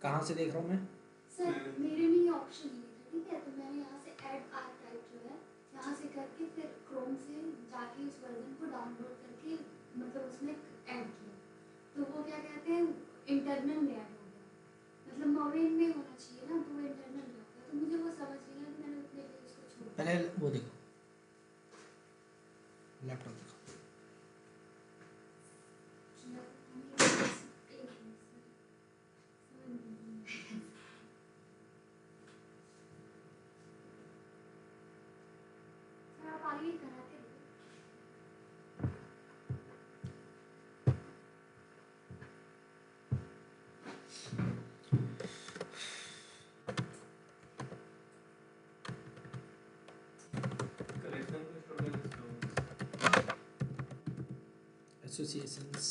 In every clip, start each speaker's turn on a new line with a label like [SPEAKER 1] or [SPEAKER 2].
[SPEAKER 1] कहाँ से देख रहा हूँ मैं?
[SPEAKER 2] सर मेरे में ये ऑप्शन नहीं था, ठीक है, तो मैंने यहाँ से ऐड आर्काइव जो है यहाँ से करके फिर क्रोम से जाके उस वर्जन को डाउनलोड करके मतलब उसमें ऐड किया, तो वो क्या कहते हैं इंटरनल में ऐड हो गया, मतलब मॉवेन में होना चाहिए ना, तो वो इंटरनल में हो गया, तो मुझे वो समझ नहीं आया, तो मैंने उतने पे उसको छोड़ दिया।
[SPEAKER 1] पहले वो देखो, लैपटॉप देखो।
[SPEAKER 2] आप आगे कराते रहिए।
[SPEAKER 1] एसोसिएशंस,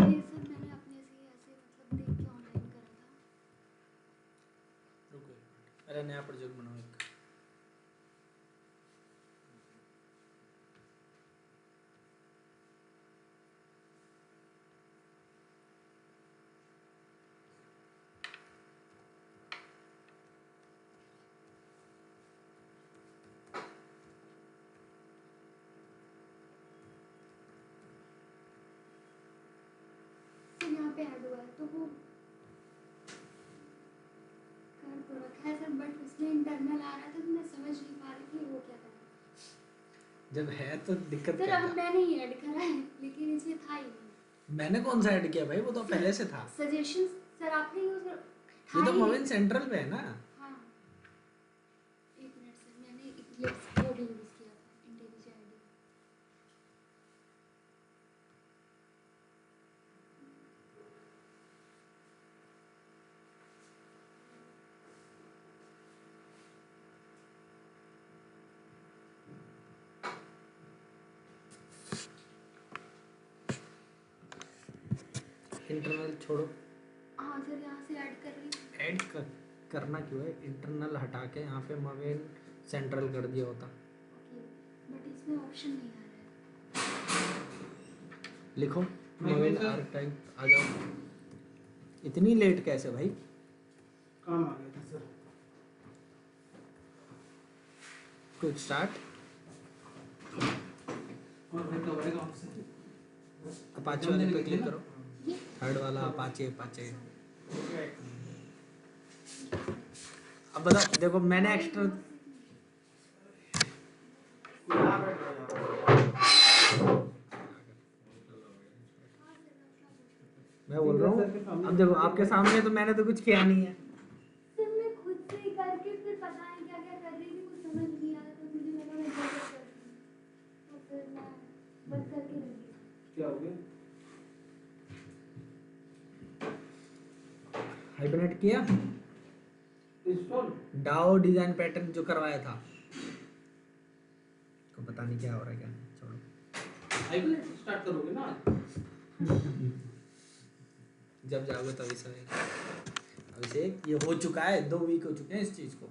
[SPEAKER 1] ये सब मैंने अपने से ही ऐसे मतलब देख के ऑनलाइन करा था। रुको एक मिनट, अरे नया प्रोजेक्ट बनाओ एक।
[SPEAKER 2] तो यहाँ पे ऐड हुआ है, तो वो कर तो रखा है सर, बट उसमें इंटरनल आ रहा था, तो मैं समझ नहीं पा रही थी वो क्या था।
[SPEAKER 1] जब है तो दिक्कत
[SPEAKER 2] सर
[SPEAKER 1] क्या
[SPEAKER 2] अब
[SPEAKER 1] है?
[SPEAKER 2] मैंने ही ऐड करा है, लेकिन इसमें था ही नहीं।
[SPEAKER 1] मैंने कौन सा ऐड किया भाई, वो तो पहले से था।
[SPEAKER 2] सजेशंस सर आपने यूज
[SPEAKER 1] ये
[SPEAKER 2] था
[SPEAKER 1] तो
[SPEAKER 2] ही
[SPEAKER 1] मोविन
[SPEAKER 2] नहीं।
[SPEAKER 1] सेंट्रल पे है ना।
[SPEAKER 2] हाँ एक मिनट सर, मैंने ये वो भी यूज किया था, इंटेलिजेंट आईडी।
[SPEAKER 1] इंटरनल छोड़ो,
[SPEAKER 2] हाँ सर यहाँ से ऐड कर रही हूँ।
[SPEAKER 1] ऐड करना क्यों है? इंटरनल हटा के यहाँ पे मोविन सेंट्रल कर दिया होता।
[SPEAKER 2] ओके, बट इसमें ऑप्शन नहीं आ रहा है।
[SPEAKER 1] लिखो मोविन आर्काइव, आ जाओ। इतनी लेट कैसे भाई?
[SPEAKER 3] काम आ गया था सर।
[SPEAKER 1] कुछ स्टार्ट
[SPEAKER 3] और फिर कब आएगा आपसे?
[SPEAKER 1] अपाचे वाले पे क्लिक करो,
[SPEAKER 2] ये
[SPEAKER 1] थर्ड वाला अपाचे। अपाचे अब बताओ, देखो मैंने एक्स्ट्रा मैं बोल रहा हूँ, अब देखो आपके सामने तो मैंने तो कुछ किया नहीं है।
[SPEAKER 2] सर मैं खुद से ही करके फिर पता नहीं क्या क्या कर रही थी, कुछ समझ नहीं आ रहा, तो मुझे लगा मैं गलत कर रही हूँ, तो फिर मैं बंद करके रख दिया।
[SPEAKER 3] क्या हो गया?
[SPEAKER 1] हाइबरनेट किया,
[SPEAKER 3] इंस्टॉल
[SPEAKER 1] डाओ डिजाइन पैटर्न जो करवाया था, को पता नहीं क्या हो रहा है, क्या नहीं, छोड़ो।
[SPEAKER 3] हाइबरनेट स्टार्ट करोगे ना?
[SPEAKER 1] जब जाओगे तभी सही। अभिषेक ये हो चुका है, 2 वीक हो चुके हैं इस चीज को।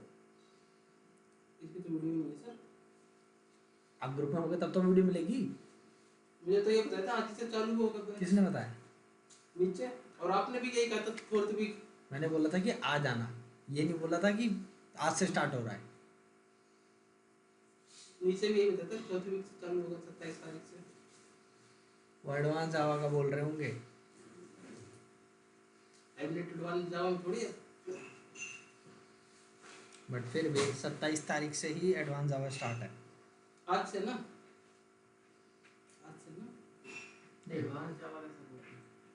[SPEAKER 3] इसकी तो वीडियो नहीं है सर।
[SPEAKER 1] आप ग्रुप में होगे तब तो वीडियो मिलेगी।
[SPEAKER 3] मुझे तो ये बताया था आज से चालू होगा।
[SPEAKER 1] किसने बताया?
[SPEAKER 3] नीचे, और आपने भी यही कहा था फोर्थ वीक।
[SPEAKER 1] मैंने बोला था कि आज आना, ये नहीं बोला था कि आज से स्टार्ट हो रहा है।
[SPEAKER 3] नीचे भी यही बताया था चौथ वीक से चालू होगा 27 तारीख से।
[SPEAKER 1] वो एडवांस जावा का बोल रहे होंगे।
[SPEAKER 3] हाइब्रिड वाली जावा में थोड़ी है।
[SPEAKER 1] बट फिर भी 27 तारीख से ही एडवांस जावा स्टार्ट है।
[SPEAKER 3] आज से ना? आज से ना?
[SPEAKER 4] एडवांस जावा का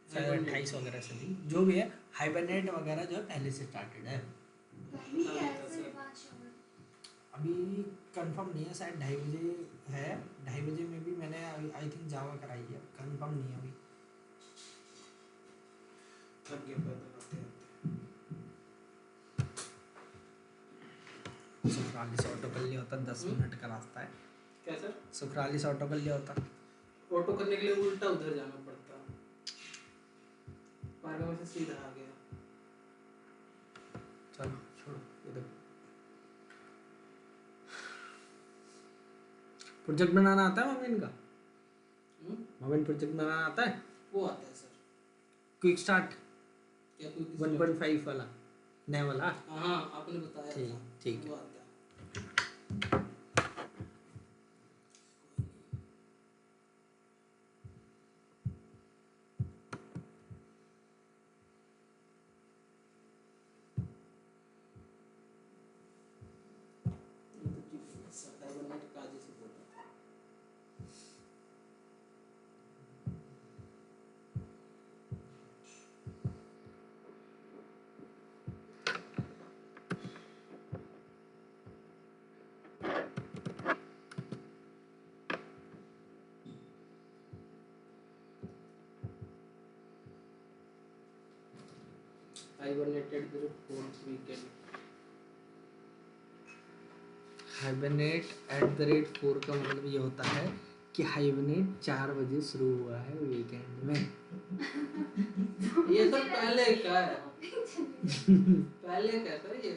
[SPEAKER 1] शायद 28 वगैरह से थी, जो भी है हाइबरनेट वगैरह जो है पहले से स्टार्टेड है। अभी कंफर्म नहीं है, शायद 2:30 बजे है। 2:30 बजे में भी मैंने आई थिंक जावा कराई है, कंफर्म नहीं है अभी।
[SPEAKER 3] थक गया पैदल आते आते।
[SPEAKER 1] सुखराली से ऑटो कर लिया होता, 10 मिनट का रास्ता है।
[SPEAKER 3] क्या सर?
[SPEAKER 1] सुखराली से ऑटो कर लिया होता।
[SPEAKER 3] ऑटो करने के लिए उल्टा उधर जाना पड़ता, पार्क में से सीधा आ गया।
[SPEAKER 1] चलो छोड़ो ये देखो। प्रोजेक्ट बनाना आता है मम्मी का? मम्मी प्रोजेक्ट बनाना आता है?
[SPEAKER 3] वो आता है सर।
[SPEAKER 1] क्विक स्टार्ट
[SPEAKER 3] क्या कोई
[SPEAKER 1] 1.5 वाला, नया वाला?
[SPEAKER 3] हाँ आपने बताया था।
[SPEAKER 1] ठीक
[SPEAKER 3] वो
[SPEAKER 1] है।
[SPEAKER 3] आता है। साइबरनेट का जैसे बोला था। Hibernated the fourth weekend.
[SPEAKER 1] Hibernate @4 का मतलब ये होता है कि हाइबरनेट 4 बजे शुरू हुआ है वीकेंड में।
[SPEAKER 3] ये सब पहले का है। पहले का सर ये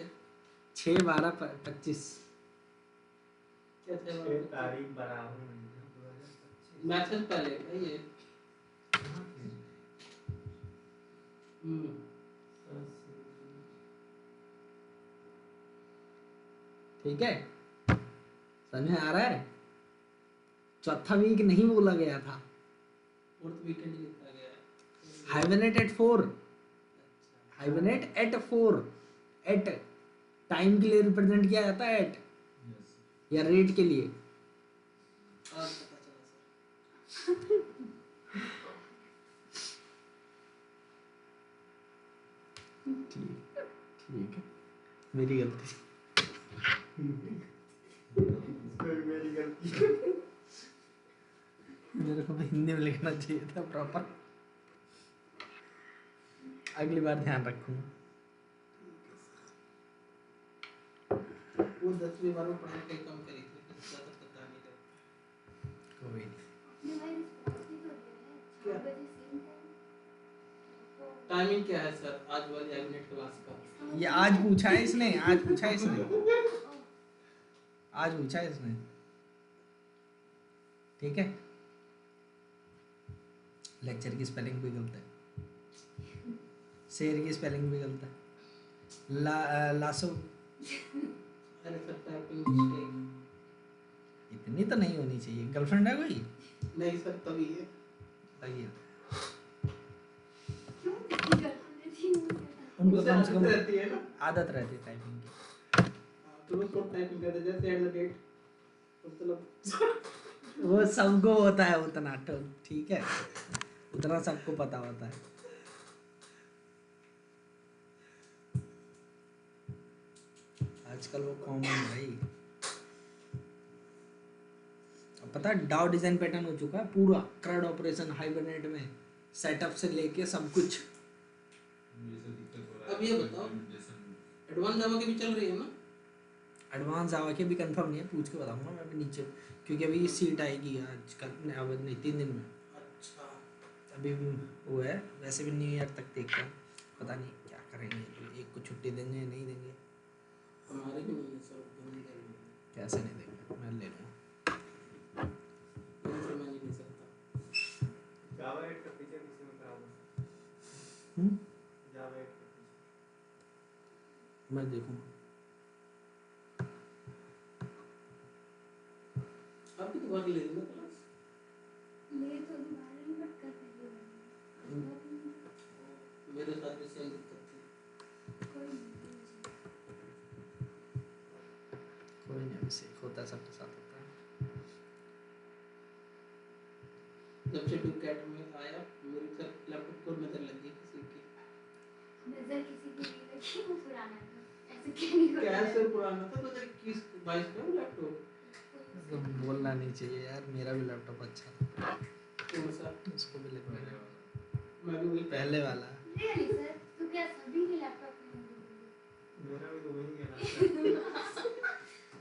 [SPEAKER 1] 6/12/25
[SPEAKER 3] क्या था?
[SPEAKER 4] तारीख बराबर
[SPEAKER 3] मैसेज पहले का ये।
[SPEAKER 1] ठीक है, समझ में आ रहा है? चौथा वीक नहीं बोला गया था,
[SPEAKER 3] फोर्थ वीकेंड लिखा गया है।
[SPEAKER 1] हाइबरनेट @4, हाइबरनेट @4, एट टाइम के लिए रिप्रेजेंट किया जाता है, एट या रेट के लिए।
[SPEAKER 3] आज पता चला सर।
[SPEAKER 1] ठीक है, मेरी गलती।
[SPEAKER 4] मेरी गलती।
[SPEAKER 1] मेरे को हिंदी में लिखना चाहिए था प्रॉपर। अगली बार ध्यान रखूंगा।
[SPEAKER 3] वो 10वीं बार में पढ़ाई कहीं कम करी थी, कुछ ज़्यादा पता नहीं लगता।
[SPEAKER 1] कोई नहीं।
[SPEAKER 2] अपने भाई रिस्पॉन्स भी तो दे रहे हैं, 4 बजे सेम टाइम।
[SPEAKER 3] टाइमिंग क्या है सर आज वाली हाइबरनेट क्लास का?
[SPEAKER 1] ये आज पूछा है इसने, आज पूछा है इसने, आज पूछा है इसने। ठीक है, लेक्चर की स्पेलिंग भी गलत है, शेर की स्पेलिंग भी गलत है। लासो
[SPEAKER 3] अरे सर टाइपिंग मिस्टेक।
[SPEAKER 1] इतनी तो नहीं होनी चाहिए। गर्लफ्रेंड है कोई?
[SPEAKER 3] नहीं सर तभी है।
[SPEAKER 1] बताइए।
[SPEAKER 2] क्यों कितनी गलती थी मुझे?
[SPEAKER 1] उनको कम से कम
[SPEAKER 3] रहती है ना।
[SPEAKER 1] आदत रहती है टाइपिंग की।
[SPEAKER 3] तो वो टाइपिंग करते जैसे एट द रेट मतलब
[SPEAKER 1] वो सबको होता है उतना, ठीक है, उतना सबको पता होता है। आजकल वो कॉमन है भाई। अब पता है डाउ डिजाइन पैटर्न हो चुका है पूरा, CRUD ऑपरेशन हाइबरनेट में, सेटअप से लेके सब कुछ।
[SPEAKER 3] अब ये बताओ एडवांस जावा की भी चल रही है ना?
[SPEAKER 1] एडवांस जावा के भी कंफर्म नहीं है, पूछ के बताऊंगा मैं अभी नीचे, क्योंकि अभी सीट आएगी आज कल, अब नहीं 3 दिन में।
[SPEAKER 3] अच्छा
[SPEAKER 1] अभी वो है, वैसे भी न्यू ईयर तक देखते हैं, पता नहीं क्या करेंगे। एक को छुट्टी देंगे नहीं देंगे,
[SPEAKER 3] हमारे भी नहीं है सर, नहीं देंगे।
[SPEAKER 1] कैसे नहीं देंगे, मैं ले लूँगा।
[SPEAKER 3] नहीं सर मैं नहीं ले सकता।
[SPEAKER 4] जावा 8 का फीचर किसी में खराब हो? जावा 8 का फीचर
[SPEAKER 1] मैं देखूँगा।
[SPEAKER 3] आपकी तो बाकी ले लेना क्लास।
[SPEAKER 2] ले तो दोबारा नहीं बट कर देंगे।
[SPEAKER 3] मेरे साथ भी सेम दिक्कत थी।
[SPEAKER 2] कोई नहीं।
[SPEAKER 1] कोई नहीं, अभिषेक होता है, सबके साथ होता है।
[SPEAKER 3] जब से टू कैट में आया मेरे सर लैपटॉप को नजर लगी किसी की।
[SPEAKER 2] नजर किसी की नहीं लगी, वो पुराना था, ऐसे क्यों नहीं होता?
[SPEAKER 3] कैसे पुराना था तो जब किस MySQL लैपटॉप
[SPEAKER 1] तो बोलना नहीं चाहिए यार, मेरा भी लैपटॉप अच्छा था,
[SPEAKER 3] कौन सा?
[SPEAKER 1] उसको भी लेना है।
[SPEAKER 3] मैं भी वही
[SPEAKER 1] पहले वाला।
[SPEAKER 2] रियली सर, तो क्या सभी के लैपटॉप में होंगे?
[SPEAKER 4] मेरा भी तो वही है ना।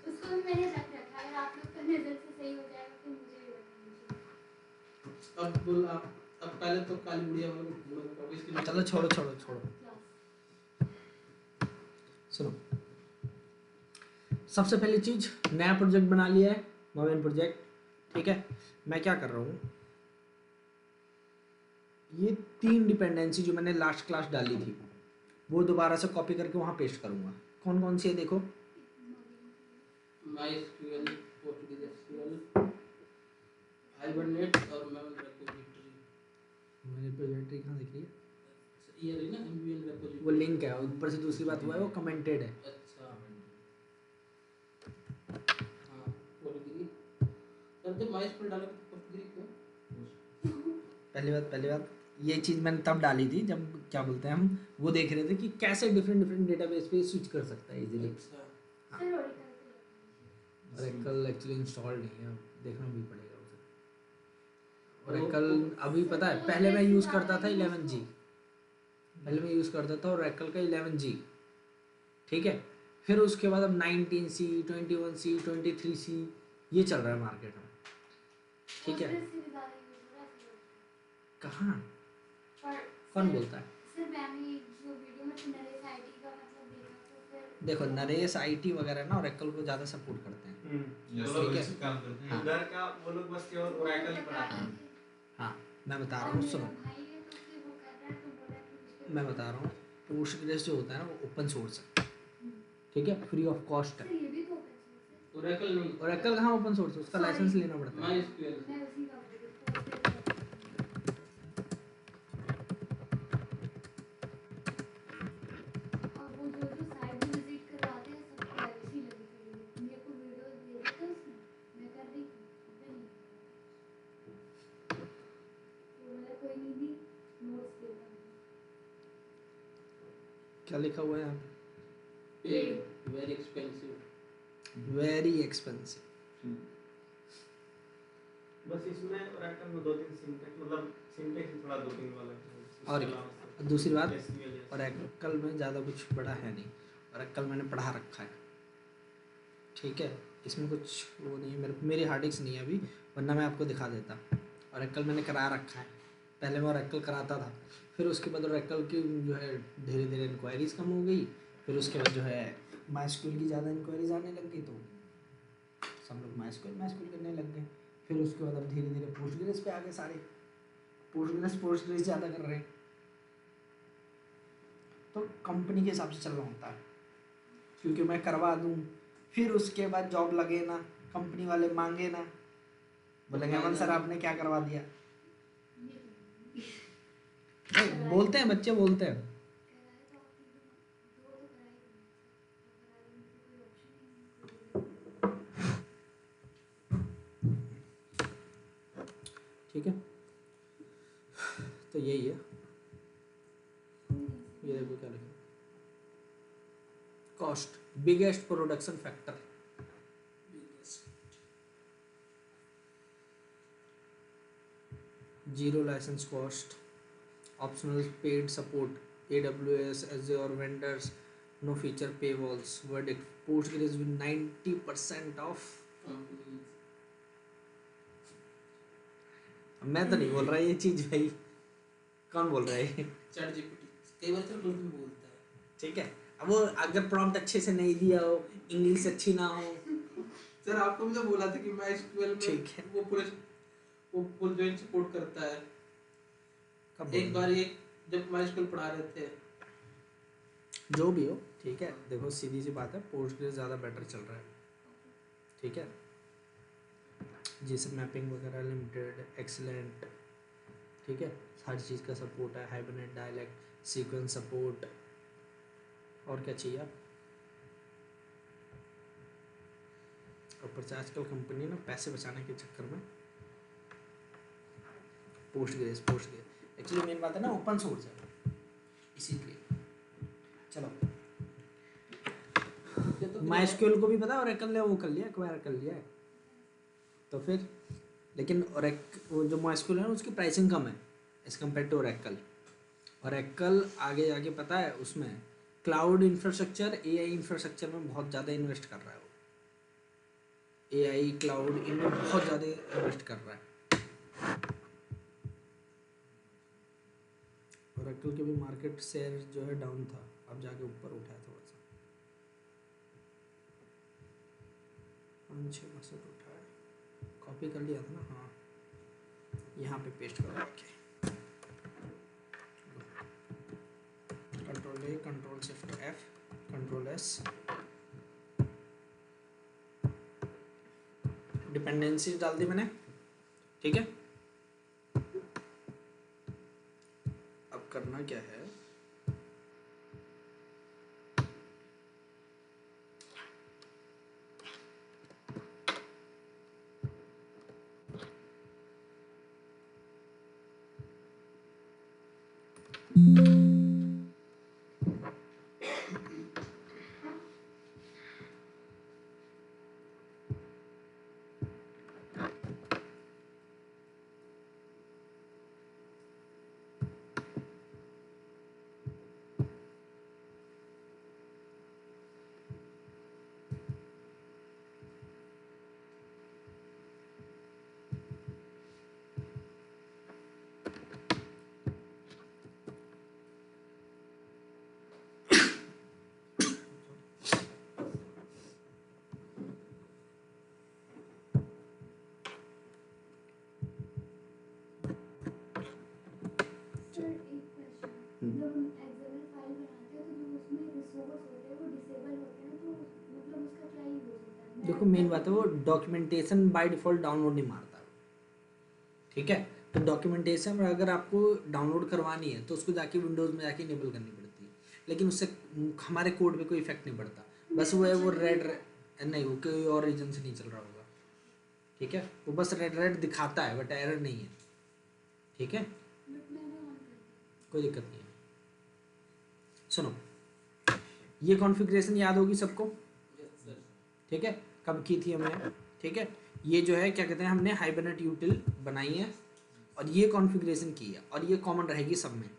[SPEAKER 2] उसको भी मैंने रख रखा है, आप लोग का नजर से सही हो जाएगा फिर मुझे भी बताइए।
[SPEAKER 3] अब बोल आप। अब पहले तो काली गुड़िया वाला को ढूंढो, अब इसकी
[SPEAKER 1] चलो छोड़ो छोड़ो छोड़ो,
[SPEAKER 2] क्लास
[SPEAKER 1] सुनो। सबसे पहली चीज, नया प्रोजेक्ट बना लिया है, मोबाइल प्रोजेक्ट, ठीक है। मैं क्या कर रहा हूँ, ये 3 डिपेंडेंसी जो मैंने लास्ट क्लास डाली थी वो दोबारा से कॉपी करके वहाँ पेस्ट करूँगा। कौन कौन सी है देखो,
[SPEAKER 3] MySQL, PostgreSQL, Hibernate और Maven repository।
[SPEAKER 1] मेरी प्रोजेक्ट कहाँ दिख रही है,
[SPEAKER 3] ये रही ना MVN repository।
[SPEAKER 1] वो लिंक है ऊपर से, दूसरी बात हुआ है वो कमेंटेड है।
[SPEAKER 3] अच्छा हाँ पोस्टग्री। सर जब MySQL डाला तो पोस्टग्री क्यों?
[SPEAKER 1] पहली बात ये चीज़ मैंने तब डाली थी जब क्या बोलते हैं हम वो देख रहे थे कि कैसे डिफरेंट डिफरेंट डेटाबेस पे स्विच कर सकता है इजीली।
[SPEAKER 3] अच्छा
[SPEAKER 2] सर ओरेकल पे
[SPEAKER 1] ओरेकल एक्चुअली इंस्टॉल नहीं है, देखना भी पड़ेगा उसे। ओरेकल अभी पता है, पहले मैं यूज़ करता था 11G, पहले मैं यूज़ करता था ओरेकल का 11G, ठीक है। फिर उसके बाद अब 19C, 21C, 23C ये चल रहा है मार्केट में, ठीक है।
[SPEAKER 2] Postgres से भी ज़्यादा यूज़ हो रहा है सर।
[SPEAKER 1] कहाँ,
[SPEAKER 2] पर
[SPEAKER 1] कौन
[SPEAKER 2] सर-
[SPEAKER 1] बोलता है?
[SPEAKER 2] सर मैंने जो वीडियो में नरेश आईटी का मतलब देखा तो फिर
[SPEAKER 1] देखो नरेश IT वगैरह ना ओरेकल को ज़्यादा सपोर्ट करते हैं।
[SPEAKER 4] वो
[SPEAKER 1] ठीक
[SPEAKER 4] लोग
[SPEAKER 1] है।
[SPEAKER 5] काम करते हैं।
[SPEAKER 4] उधर का वो लोग बस केवल ओरेकल पढ़ाते हैं।
[SPEAKER 1] हाँ मैं बता रहा
[SPEAKER 2] और
[SPEAKER 1] हूँ,
[SPEAKER 2] मेरा
[SPEAKER 1] सुनो
[SPEAKER 2] भाई है तो फिर वो कर रहा है तो बोला कि उसको
[SPEAKER 1] मैं बता रहा हूँ, पोस्टग्रेस जो होता है ना वो ओपन सोर्स है, ठीक है, फ्री ऑफ कॉस्ट
[SPEAKER 2] सर
[SPEAKER 1] है।
[SPEAKER 2] ये भी तो ओपन सोर्स है।
[SPEAKER 3] ओरेकल नहीं,
[SPEAKER 1] ओरेकल कहाँ ओपन सोर्स है, उसका
[SPEAKER 2] Sorry.
[SPEAKER 1] लाइसेंस लेना पड़ता है।
[SPEAKER 3] MySQL।
[SPEAKER 2] मैं उसी का बोल रही हूँ और वो जो साइट विजिट करवाते हैं सब प्राइवेसी लगी पड़ी है। मेरे को वीडियोस भेजे थे उसने, मैं कर रही थी फिर नहीं तो बोला कोई नहीं नोट्स देता हूँ।
[SPEAKER 1] क्या लिखा हुआ है यहाँ
[SPEAKER 3] Paid, very expensive।
[SPEAKER 1] पे, वेरी एक्सपेंसिव।
[SPEAKER 4] बस इसमें ओरेकल में 2-3 सिंटैक्स मतलब सिंटैक्स ही थोड़ा 2-3 वाला है।
[SPEAKER 1] और
[SPEAKER 4] इसके
[SPEAKER 1] क्या?
[SPEAKER 4] अलावा सब
[SPEAKER 1] दूसरी बात,
[SPEAKER 4] SQL है।
[SPEAKER 1] ओरेकल में ज़्यादा कुछ बड़ा है नहीं, ओरेकल मैंने पढ़ा रखा है, ठीक है। इसमें कुछ वो नहीं है, मेरी हार्ड डिस्क नहीं है अभी, वरना मैं आपको दिखा देता। ओरेकल मैंने करा रखा है, पहले मैं ओरेकल कराता था, फिर उसके बाद ओरेकल की जो है धीरे धीरे इंक्वायरीज कम हो गई, फिर उसके बाद जो है MySQL की ज़्यादा इंक्वायरीज आने लग गई तो सब लोग MySQL करने लग गए। फिर उसके बाद अब धीरे धीरे पोस्टग्रेस पे आ गए सारे, पोस्टग्रेस ज़्यादा कर रहे हैं, तो कंपनी के हिसाब से चलना होता है, क्योंकि मैं करवा दूँ फिर उसके बाद जॉब लगे ना, कंपनी वाले मांगे ना, बोलेंगे अमन सर आपने क्या करवा दिया। नहीं, बोलते हैं बच्चे बोलते हैं।
[SPEAKER 2] कराए तो आप दो तो कराए ही नहीं, तो कराने में तो कोई ऑप्शन ही नहीं।
[SPEAKER 1] ठीक है, तो यही है। ये देखो क्या लिखा, cost biggest production factor, zero licence cost, optional paid support, AWS Azure vendors, no feature paywalls, verdict Postgres with 90% of.
[SPEAKER 3] Company
[SPEAKER 1] मैं तो नहीं बोल रहा ये चीज भाई, कौन बोल रहा है?
[SPEAKER 3] चैट जीपीटी कई बार तो कुछ भी बोलता है।
[SPEAKER 1] ठीक है, अब वो अगर प्रॉम्प्ट अच्छे से नहीं दिया हो, इंग्लिश अच्छी ना हो,
[SPEAKER 3] सर आपको भी तो बोला था कि MySQL में
[SPEAKER 1] ठीक है।
[SPEAKER 3] वो फुल जॉइन सपोर्ट करता है।
[SPEAKER 1] कब
[SPEAKER 3] एक बार ये जब MySQL पढ़ा रहे थे,
[SPEAKER 1] जो भी हो, ठीक है। देखो सीधी सी बात है, पोस्टग्रेस ज़्यादा बेटर चल रहा है, ठीक है। जैसे मैपिंग वगैरह लिमिटेड एक्सीलेंट, ठीक है, हर चीज़ का सपोर्ट है, हाइबरनेट डायलेक्ट सीक्वेंस सपोर्ट, और क्या चाहिए आप। ऊपर से आजकल कंपनी ना पैसे बचाने के चक्कर में पोस्टग्रेस एक्चुअली मेन बात है ना ओपन सोर्स है इसीलिए। चलो
[SPEAKER 3] ये तो तो
[SPEAKER 1] MySQL को भी पता है Oracle ने वो कर लिया, एक्वायर कर लिया है। तो फिर लेकिन वो जो MySQL है ना उसकी प्राइसिंग कम है as compare to Oracle। Oracle आगे जाके पता है उसमें क्लाउड इंफ्रास्ट्रक्चर, AI इंफ्रास्ट्रक्चर में बहुत ज़्यादा इन्वेस्ट कर रहा है वो। AI क्लाउड इनमें बहुत ज़्यादा इन्वेस्ट कर रहा है। Oracle के भी मार्केट शेयर जो है डाउन था, अब जाके ऊपर उठा है थोड़ा सा, 5-6% उठा है। कॉपी कर लिया था ना, हाँ यहाँ पे पेस्ट करो रखे, Ctrl A, Ctrl Shift F, Ctrl S, dependency डाल दी मैंने, ठीक है। अब करना क्या है,
[SPEAKER 2] सर एक क्वेश्चन, जब हम एक्सेल फाइल बनाते हैं तो जो उसमें रिसोर्स होते हैं वो डिसेबल होते हैं, तो मतलब उसका क्या यूज होता है?
[SPEAKER 1] देखो मेन बात है वो डॉक्यूमेंटेशन बाय डिफ़ॉल्ट डाउनलोड नहीं मारता, ठीक है। तो डॉक्यूमेंटेशन अगर आपको डाउनलोड करवानी है तो उसको जाके विंडोज़ में जाके इनेबल करनी पड़ती है, लेकिन उससे हमारे कोड पे कोई इफेक्ट नहीं पड़ता। बस वो है वो रेड नहीं, वो कोई और रीजन से नहीं चल रहा होगा, ठीक है। वो बस रेड रेड दिखाता है बट एरर नहीं है, ठीक है,
[SPEAKER 2] बट मैंने ऑन कर दिया।
[SPEAKER 1] कोई दिक्कत नहीं है। सुनो, ये कॉन्फ़िगरेशन याद होगी सबको,
[SPEAKER 3] यस सर।
[SPEAKER 1] ठीक है, कब की थी हमने, ठीक है। ये जो है क्या कहते हैं, हमने हाइबरनेट यूटिल बनाई है और ये कॉन्फ़िगरेशन की है और ये कॉमन रहेगी सब में,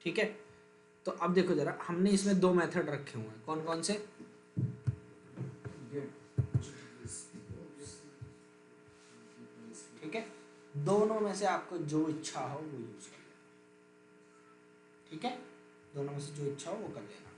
[SPEAKER 1] ठीक है। तो अब देखो जरा, हमने इसमें 2 मेथड रखे हुए हैं, कौन कौन से, ठीक है। दोनों में से आपको जो इच्छा हो वो यूज कर लेना, ठीक है। दोनों में से जो इच्छा हो वो कर लेना।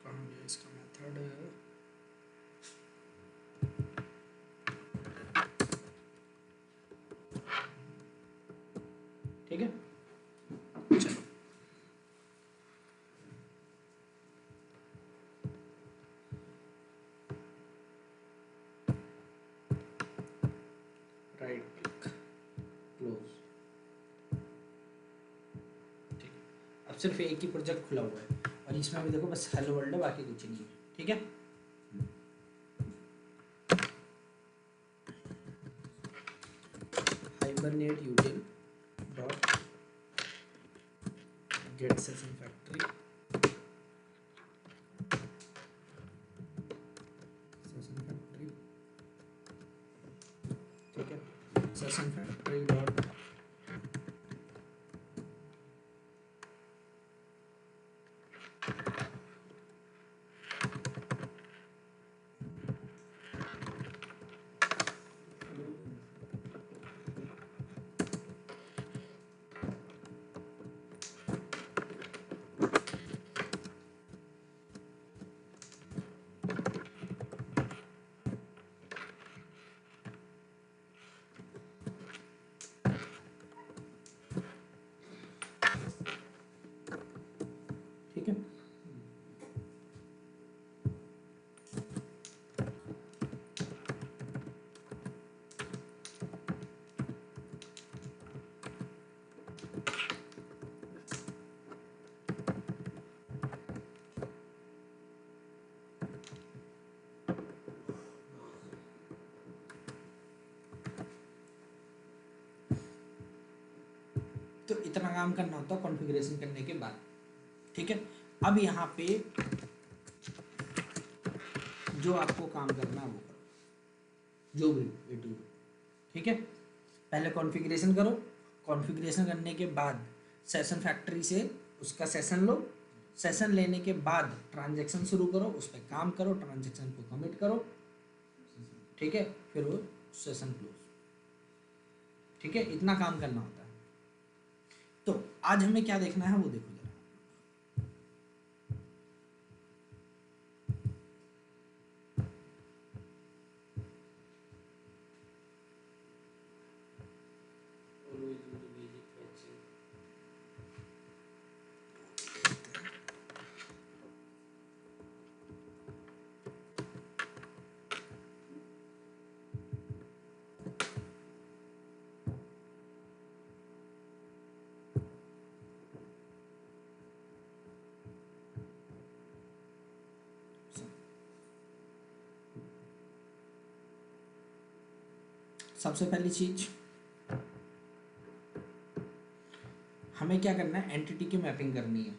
[SPEAKER 1] कहाँ गया इसका मेथड, ठीक है। चलो राइट क्लिक, क्लोज, ठीक है। अब सिर्फ एक ही प्रोजेक्ट खुला हुआ है और इसमें भी देखो बस हेलो वर्ल्ड है, बाकी कुछ नहीं है, ठीक है। Hibernate यूटिल dot gate session factory, session factory, ठीक है। सेशन फैक्ट्री डॉट इतना काम करना होता है कॉन्फ़िगरेशन करने के बाद, ठीक है। अब यहाँ पे जो आपको काम करना है वो करो, जो भी A to Z, ठीक है। पहले कॉन्फ़िगरेशन करो, कॉन्फ़िगरेशन करने के बाद सेशन फैक्ट्री से उसका सेशन लो, सेशन लेने के बाद ट्रांजैक्शन शुरू करो, उस पर काम करो, ट्रांजैक्शन को कमिट करो, ठीक है, फिर वो सेशन क्लोज, ठीक है। इतना काम करना होता है। तो आज हमें क्या देखना है वो देखो जरा।
[SPEAKER 3] Always do the basic fetching.
[SPEAKER 1] सबसे पहली चीज हमें क्या करना है, एंटिटी की मैपिंग करनी है,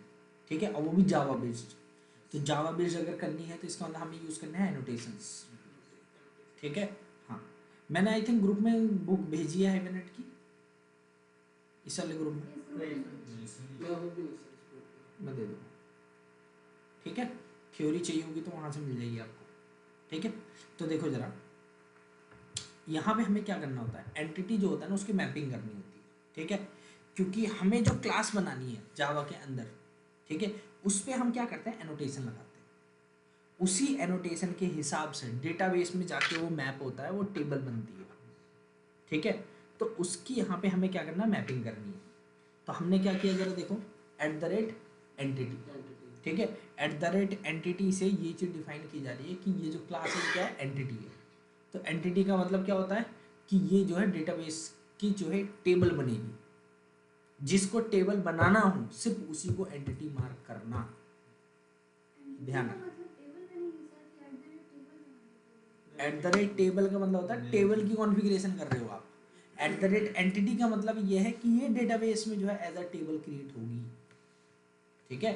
[SPEAKER 1] ठीक है, और वो भी जावा बेस्ड। तो जावा बेस्ड अगर करनी है तो इसका मतलब हमें यूज़ करना है एनोटेशंस, ठीक है। हाँ, मैंने आई थिंक ग्रुप में बुक भेजी है हाइबरनेट की, इस वाले ग्रुप में
[SPEAKER 4] नहीं
[SPEAKER 3] मैं वो भी नहीं समझ
[SPEAKER 1] मैं दे दूँगा, ठीक है। थ्योरी चाहिए होगी तो वहाँ से मिल जाएगी आपको, ठीक है। तो देखो जरा, यहाँ पे हमें क्या करना होता है, एंटिटी जो होता है ना उसकी मैपिंग करनी होती है, ठीक है। क्योंकि हमें जो क्लास बनानी है जावा के अंदर, ठीक है, उस पर हम क्या करते हैं, एनोटेशन लगाते हैं। उसी एनोटेशन के हिसाब से डेटाबेस में जाके वो मैप होता है, वो टेबल बनती है, ठीक है। तो उसकी यहाँ पे हमें क्या करना, मैपिंग करनी है। तो हमने क्या किया जरा देखो, @एंटिटी, ठीक है। @एंटिटी से ये चीज़ डिफाइन की जा रही है कि ये जो क्लास है क्या है, एंटिटी है। तो एंटिटी का मतलब क्या होता है कि ये जो है डेटाबेस की जो है टेबल बनेगी, जिसको टेबल बनाना हो सिर्फ उसी को एंटिटी मार्क करना। ध्यान रखना, @टेबल का मतलब होता है टेबल की कॉन्फ़िगरेशन कर रहे हो आप। @एंटिटी का मतलब ये है कि ये डेटाबेस में जो है एज अ टेबल क्रिएट होगी, ठीक है।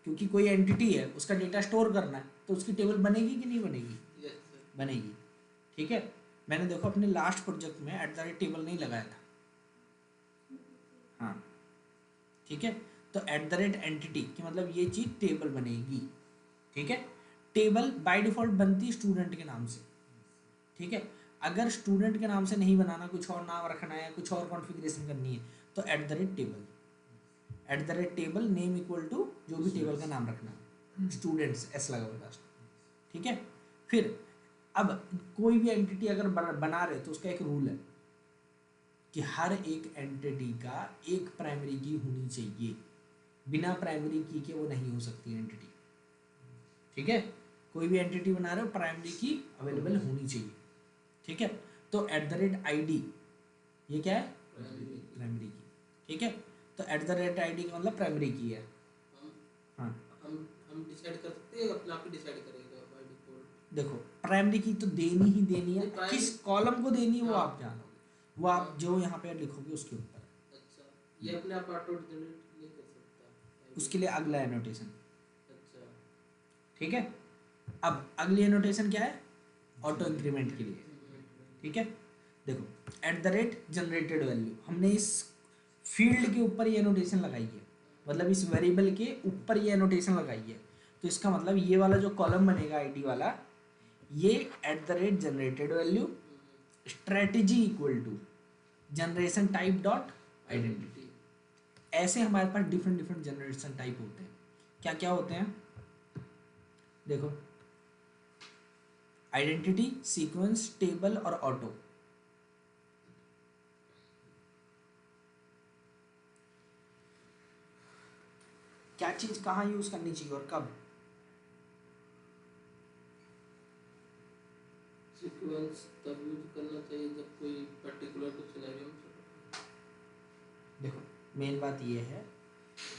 [SPEAKER 1] क्योंकि कोई एंटिटी है, उसका डेटा स्टोर करना है, तो उसकी टेबल बनेगी कि नहीं बनेगी,
[SPEAKER 3] यस सर।
[SPEAKER 1] बनेगी, ठीक है। मैंने देखो अपने लास्ट प्रोजेक्ट में @टेबल नहीं लगाया था, हाँ, ठीक है। तो @एंटिटी की मतलब ये चीज़ टेबल बनेगी, ठीक है। टेबल बाय डिफ़ॉल्ट बनती स्टूडेंट के नाम से, ठीक है। अगर स्टूडेंट के नाम से नहीं बनाना, कुछ और नाम रखना है, कुछ और कॉन्फ़िगरेशन करनी है, तो @table, @table name equal to जो भी टेबल का नाम रखना है, स्टूडेंट्स एस लगा हुआ, ठीक है। फिर अब कोई भी एंटिटी अगर बना रहे तो उसका एक रूल है कि हर एक एंटिटी का एक प्राइमरी की होनी चाहिए, बिना प्राइमरी की के वो नहीं हो सकती एंटिटी, ठीक है। कोई भी एंटिटी बना रहे हो प्राइमरी की अवेलेबल होनी चाहिए, ठीक है। तो @id ये क्या है, प्राइमरी की, ठीक है। तो @id का मतलब प्राइमरी की है, हाँ।
[SPEAKER 3] हम डिसाइड कर सकते हैं, अपने आप ही डिसाइड करेगा बाय डिफॉल्ट।
[SPEAKER 1] देखो प्राइमरी की तो देनी ही देनी है,
[SPEAKER 3] नहीं, primary-
[SPEAKER 1] किस कॉलम को देनी है वो
[SPEAKER 3] हाँ।
[SPEAKER 1] आप जानोगे, वो आप जो यहाँ पे लिखोगे उसके ऊपर है।
[SPEAKER 3] अच्छा, ये अपने आप ऑटो जनरेट नहीं कर सकता
[SPEAKER 1] उसके लिए अगला एनोटेशन,
[SPEAKER 3] अच्छा,
[SPEAKER 1] ठीक है। अब अगली एनोटेशन क्या है, ऑटो इंक्रीमेंट के लिए, ठीक है। देखो @जनरेटेड वैल्यू, हमने इस फील्ड के ऊपर ये एनोटेशन लगाई है, मतलब इस वेरिएबल के ऊपर ये एनोटेशन लगाई है। तो इसका मतलब ये वाला जो कॉलम बनेगा आईडी वाला, ये @generated value strategy equal to generation type dot identity. ऐसे हमारे पास डिफरेंट डिफरेंट जनरेशन टाइप होते हैं। क्या क्या होते हैं देखो, आइडेंटिटी, सीक्वेंस, टेबल और ऑटो। क्या चीज कहाँ यूज करनी चाहिए और कब,
[SPEAKER 3] सीक्वेंस तब यूज करना चाहिए जब कोई पर्टिकुलर कुछ सिनेरियो में
[SPEAKER 1] देखो मेन बात ये है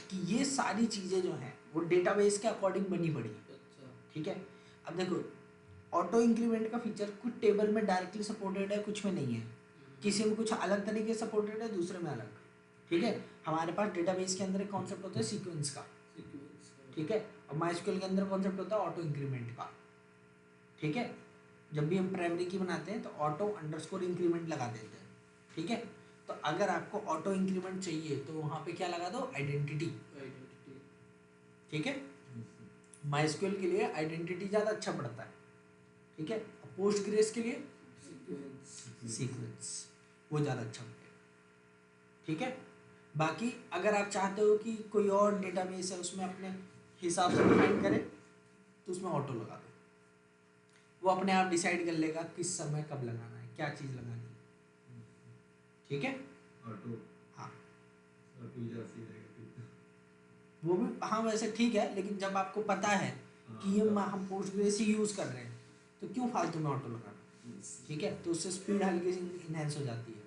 [SPEAKER 1] कि ये सारी चीज़ें जो हैं वो डेटाबेस के अकॉर्डिंग बनी पड़ी है,
[SPEAKER 3] अच्छा,
[SPEAKER 1] ठीक है। अब देखो ऑटो इंक्रीमेंट का फीचर कुछ टेबल में डायरेक्टली सपोर्टेड है, कुछ में नहीं है, किसी में कुछ अलग तरीके से सपोर्टेड है, दूसरे में अलग, ठीक है। हमारे पास डेटाबेस के अंदर एक कॉन्सेप्ट होता है सीक्वेंस का,
[SPEAKER 3] सीक्वेंस।
[SPEAKER 1] ठीक है, और माइस्क्यूएल के अंदर कॉन्सेप्ट होता है ऑटो इंक्रीमेंट का, ठीक है। जब भी हम प्राइमरी की बनाते हैं तो ऑटो अंडरस्कोर इंक्रीमेंट लगा देते हैं, ठीक है। तो अगर आपको ऑटो इंक्रीमेंट चाहिए तो वहाँ पे क्या लगा दो, आइडेंटिटी,
[SPEAKER 3] आइडेंटिटी।
[SPEAKER 1] ठीक है। माइस्क्यूएल के लिए आइडेंटिटी ज़्यादा अच्छा पड़ता है, ठीक है। पोस्ट ग्रेस के लिए
[SPEAKER 3] सीक्वेंस।
[SPEAKER 1] सीक्वेंस वो ज़्यादा अच्छा पड़ेगा, ठीक है। बाकी अगर आप चाहते हो कि कोई और डेटाबेस है उसमें अपने हिसाब से डिफाइन करें तो उसमें ऑटो लगा दो, वो अपने आप डिसाइड कर लेगा किस समय कब लगाना है, क्या चीज़ लगानी है, ठीक है।
[SPEAKER 4] ऑटो
[SPEAKER 1] हाँ
[SPEAKER 4] ऑटो जरा सही रहेगा फिर।
[SPEAKER 1] वो भी, हाँ वैसे ठीक है, लेकिन जब आपको पता है कि ये हम पोस्टग्रेस ही यूज़ कर रहे हैं तो क्यों फालतू में ऑटो लगाना, ठीक है। तो उससे स्पीड हल्की सी इन्हेंस हो जाती है,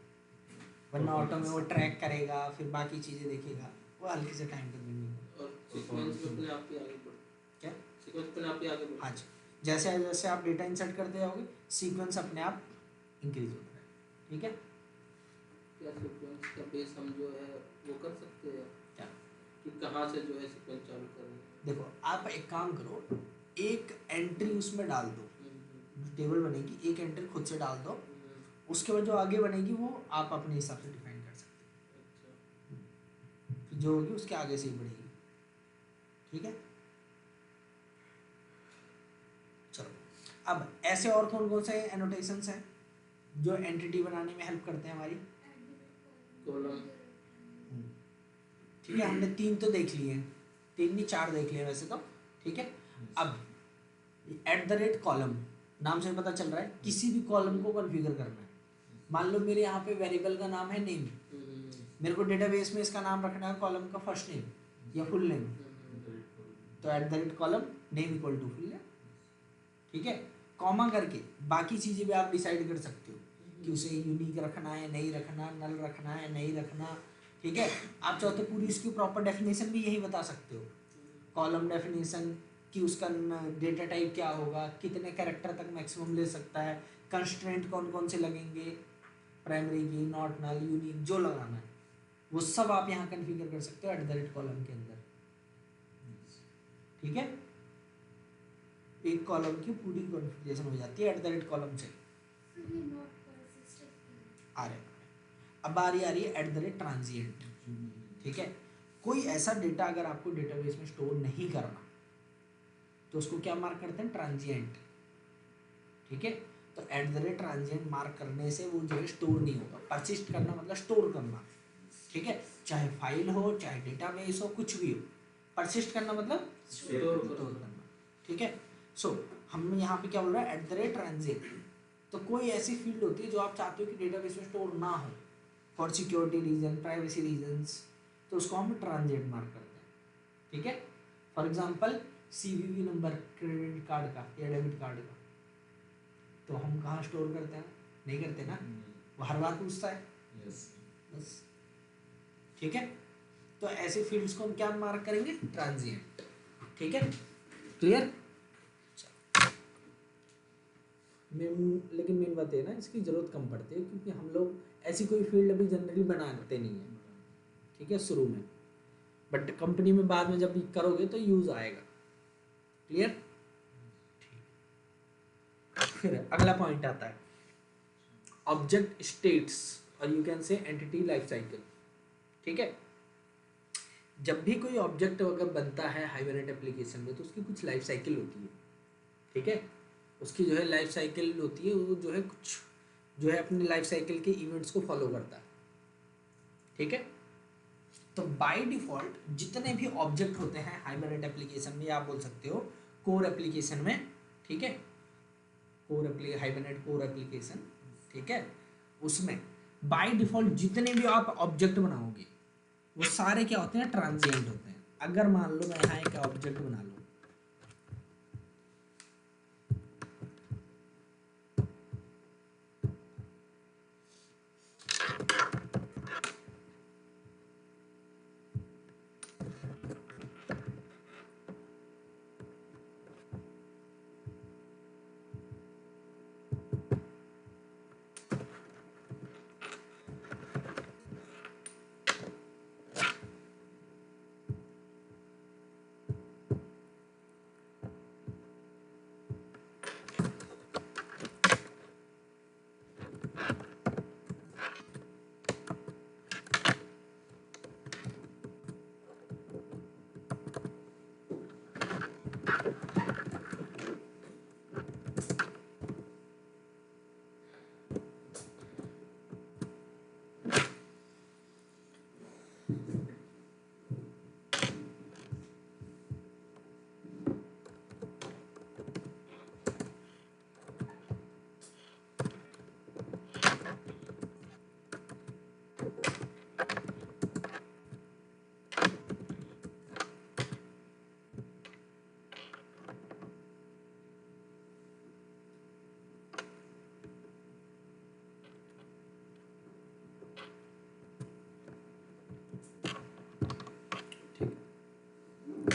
[SPEAKER 1] वरना ऑटो में वो ट्रैक करेगा फिर बाकी चीज़ें देखेगा, वो हल्की से टाइम कंज्यूमिंग है।
[SPEAKER 3] और सीक्वेंस में अपने आप ही आगे बढ़,
[SPEAKER 1] क्या,
[SPEAKER 3] सीक्वेंस अपने आप ही आगे बढ़।
[SPEAKER 1] हाँ जी, जैसे जैसे आप डेटा इंसर्ट करते जाओगे सीक्वेंस अपने आप इंक्रीज होता है, ठीक है।
[SPEAKER 3] क्या सीक्वेंस का बेस हम जो है वो कर सकते हैं
[SPEAKER 1] क्या,
[SPEAKER 3] कि कहाँ से जो है सीक्वेंस चालू करें?
[SPEAKER 1] देखो आप एक काम करो, एक एंट्री उसमें डाल दो, जो टेबल बनेगी एक एंट्री खुद से डाल दो, उसके बाद जो आगे बनेगी वो आप अपने हिसाब से डिफाइन कर सकते
[SPEAKER 3] अच्छा।
[SPEAKER 1] हो, फिर जो होगी उसके आगे से ही बढ़ेगी, ठीक है। चलो, अब ऐसे और कौन कौन से एनोटेशंस हैं जो एंटिटी बनाने में हेल्प करते हैं हमारी,
[SPEAKER 3] कॉलम।
[SPEAKER 1] ठीक है। हमने 3 तो देख लिए हैं, 3 नहीं 4 देख लिए वैसे तो, ठीक है। अब @ कॉलम नाम से पता चल रहा है किसी भी कॉलम को कॉन्फ़िगर करना है। मान लो मेरे यहाँ पे वेरिएबल का नाम है नेम, मेरे को डेटाबेस में इसका नाम रखना है कॉलम का फर्स्ट नेम या फुल नेम, तो @ column name equal to full name, ठीक है। कॉमा करके बाकी चीज़ें भी आप डिसाइड कर सकते हो कि उसे यूनिक रखना है, नहीं रखना, नल रखना है, नहीं रखना, ठीक है। आप चाहो तो पूरी इसकी प्रॉपर डेफिनेशन भी यही बता सकते हो, कॉलम डेफिनेशन कि उसका डेटा टाइप क्या होगा, कितने कैरेक्टर तक मैक्सिमम ले सकता है, कंस्ट्रेंट कौन कौन से लगेंगे, प्राइमरी की, नॉट, नल, यूनिक जो लगाना है वो सब आप यहाँ कॉन्फ़िगर कर सकते हो @ कॉलम के अंदर, ठीक है। एक कॉलम की पूरी कॉन्फ़िगरेशन हो जाती है @ कॉलम से। आ रहे अब बारी आ रही है @ट्रांजिएंट, ठीक है। कोई ऐसा डेटा अगर आपको डेटाबेस में स्टोर नहीं करना तो उसको क्या मार्क करते हैं, ट्रांजिएंट, ठीक है। तो @ट्रांजिएंट मार्क करने से वो जो है स्टोर नहीं होगा। परसिस्ट करना मतलब स्टोर करना, ठीक है, चाहे फाइल हो चाहे डेटाबेस हो कुछ भी हो, परसिस्ट करना मतलब
[SPEAKER 3] स्टोर
[SPEAKER 1] करना, ठीक है। सो हम यहाँ पे क्या बोल रहा है, @ट्रांजिएंट। तो कोई ऐसी फील्ड होती है जो आप चाहते हो कि डेटाबेस में स्टोर ना हो for security reason, privacy reasons, तो उसको हम ट्रांजिएंट मार्क करते हैं, ठीक है। For example CVV number credit card का या डेबिट कार्ड का, तो हम कहाँ स्टोर करते हैं, नहीं करते ना, वो हर बार पूछता है, बस, ठीक है। तो ऐसे फील्ड्स को हम क्या मार्क करेंगे, ट्रांजिएंट, ठीक है, क्लियर। लेकिन मेन बात है ना इसकी ज़रूरत कम पड़ती है क्योंकि हम लोग ऐसी कोई फील्ड अभी जनरली बनाते नहीं है, ठीक है, शुरू में, बट कंपनी में बाद में जब करोगे तो यूज़ आएगा, क्लियर। फिर अगला पॉइंट आता है ऑब्जेक्ट स्टेट्स और you can say entity life cycle, ठीक है। जब भी कोई ऑब्जेक्ट अगर बनता है हाइबरनेट एप्लीकेशन में तो उसकी कुछ लाइफ साइकिल होती है, ठीक है। उसकी जो है लाइफ साइकिल होती है, वो जो है कुछ जो है अपने लाइफ साइकिल के इवेंट्स को फॉलो करता है, ठीक है। तो बाय डिफ़ॉल्ट जितने भी ऑब्जेक्ट होते हैं हाइबरनेट एप्लीकेशन में, आप बोल सकते हो कोर एप्लीकेशन में, ठीक है, हाइबरनेट कोर एप्लीकेशन, ठीक है, उसमें बाय डिफ़ॉल्ट जितने भी आप ऑब्जेक्ट बनाओगे वो सारे क्या होते हैं, ट्रांजिएंट होते हैं। अगर मान लो मैं यहाँ एक ऑब्जेक्ट बना लूँ,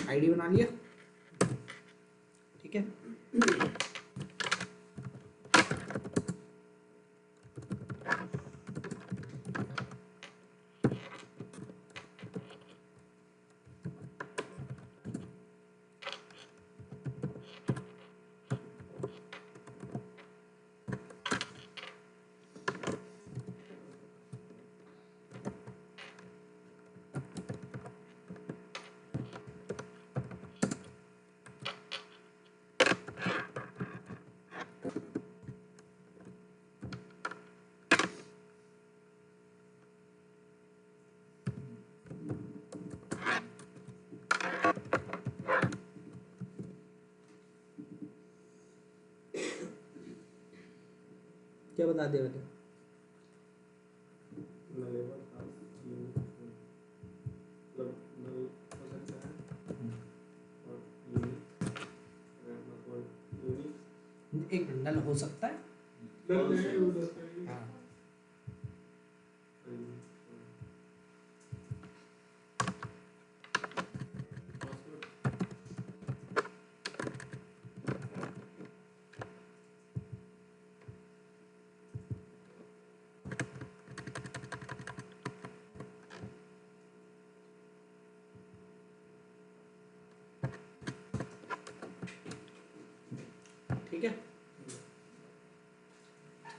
[SPEAKER 1] आईडी बना लिया, ठीक है। क्या बता दिया मैंने?
[SPEAKER 4] नवेबर था, मतलब नल हो सकता है और यूनिक मतलब यूनिक
[SPEAKER 1] एक नल हो सकता है,
[SPEAKER 4] नल नहीं हो सकता है।
[SPEAKER 1] हाँ। ठीक है,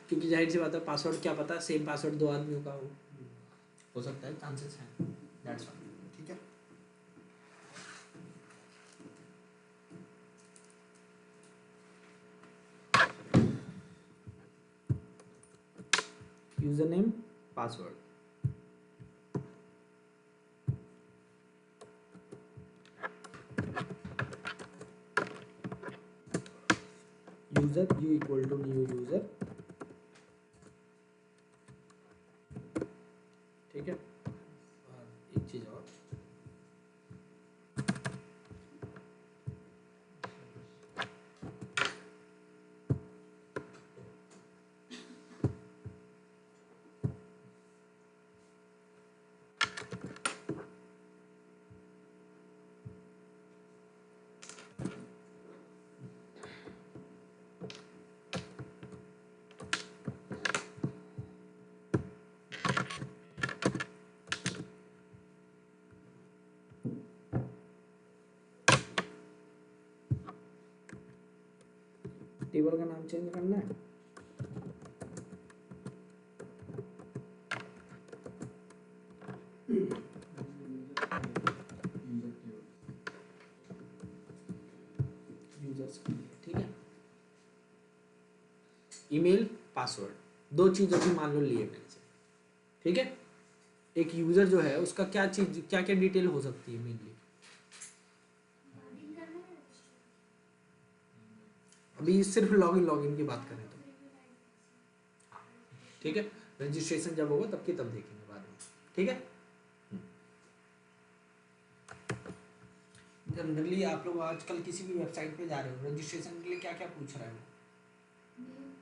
[SPEAKER 1] क्योंकि जाहिर सी बात है पासवर्ड क्या पता सेम पासवर्ड दो आदमियों का हो सकता है, चांसेस हैं, दैट्स ऑल, ठीक है। User name, password, user u equal to new user, ठीक है। और एक चीज और, टेबल का नाम चेंज करना है, यूजर्स, ठीक है। ईमेल, पासवर्ड, दो चीज़ों की मान लो लिए मैंने से, ठीक है। एक यूजर जो है उसका क्या चीज क्या क्या डिटेल हो सकती है मेनली,
[SPEAKER 2] लॉगिन करना है रजिस्टर,
[SPEAKER 1] अभी सिर्फ लॉगिन की बात करें तो, ठीक है। रजिस्ट्रेशन जब होगा तब की तब देखेंगे बाद में, ठीक है। जनरली आप लोग आजकल किसी भी वेबसाइट पे जा रहे हो, रजिस्ट्रेशन के लिए क्या क्या पूछ रहा है वो,
[SPEAKER 2] नेम,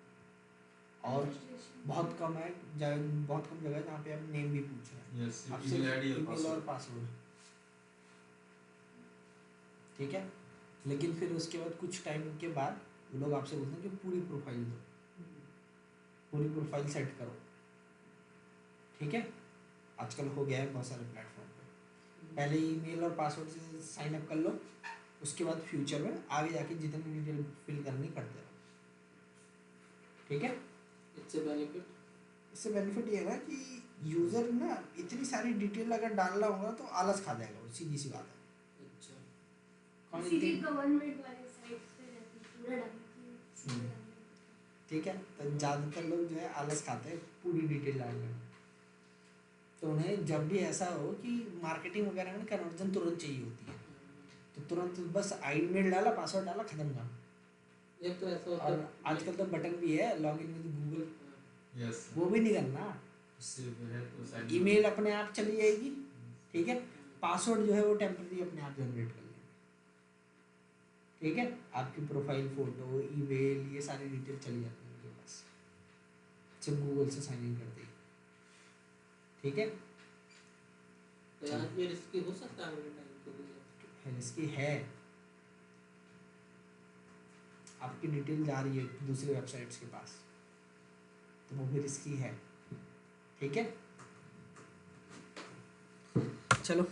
[SPEAKER 1] और
[SPEAKER 2] रजिस्ट्रेशन,
[SPEAKER 1] बहुत कम है, बहुत कम जगह है जहाँ पे आप नेम भी पूछ रहे हैं,
[SPEAKER 5] यस,
[SPEAKER 1] आपसे
[SPEAKER 5] ईमेल आईडी और
[SPEAKER 1] ईमेल और
[SPEAKER 5] पासवर्ड।
[SPEAKER 1] पासवर्ड, ठीक है। लेकिन फिर उसके बाद कुछ टाइम के बाद वो लोग आपसे बोलते हैं कि पूरी प्रोफाइल दो, पूरी प्रोफाइल सेट करो, ठीक है। आजकल हो गया है बहुत सारे प्लेटफॉर्म पे, पहले ईमेल और पासवर्ड से साइन अप कर लो, उसके बाद फ्यूचर में आगे जाके जितनी डिटेल फिल करनी करते रहो, ठीक है। इससे बेनिफिट ये है ना कि यूज़र ना इतनी सारी डिटेल अगर डालना होगा तो आलस खा जाएगा, वो सीधी सी बात है। कौन
[SPEAKER 2] इसीलिए
[SPEAKER 1] इतनी,
[SPEAKER 2] गवर्नमेंट वाले साइट्स पे रहती है पूरा डालने की, सीधे डालने की।
[SPEAKER 1] ठीक है, तो ज़्यादातर लोग जो है आलस खाते हैं पूरी डिटेल डालने में, तो उन्हें जब भी ऐसा हो कि मार्केटिंग वगैरह में कन्वर्जन तुरंत चाहिए होती है, तो तुरंत बस आई मेल डाला, पासवर्ड डाला, खत्म काम।
[SPEAKER 3] एक तो ऐसा होता
[SPEAKER 1] और
[SPEAKER 3] है,
[SPEAKER 1] आजकल तो बटन भी है लॉगिन विद गूगल,
[SPEAKER 5] यस,
[SPEAKER 1] वो भी नहीं करना,
[SPEAKER 5] उससे जो है तो साइड
[SPEAKER 1] ईमेल अपने आप चली जाएगी, ठीक है। पासवर्ड जो है वो टेम्पररी अपने आप जनरेट कर लेंगे, ठीक है। आपकी प्रोफाइल, फोटो, ईमेल, ये सारी डिटेल चली जाती है उनके पास, सिर्फ गूगल से साइन इन कर देगी, ठीक है।
[SPEAKER 3] तो यहाँ ये रिस्की हो सकता है हमारे टाइम पे भी।
[SPEAKER 1] रिस्की है, आपकी डिटेल जा रही है दूसरी वेबसाइट्स के पास, तो वो भी रिस्की है। ठीक है, चलो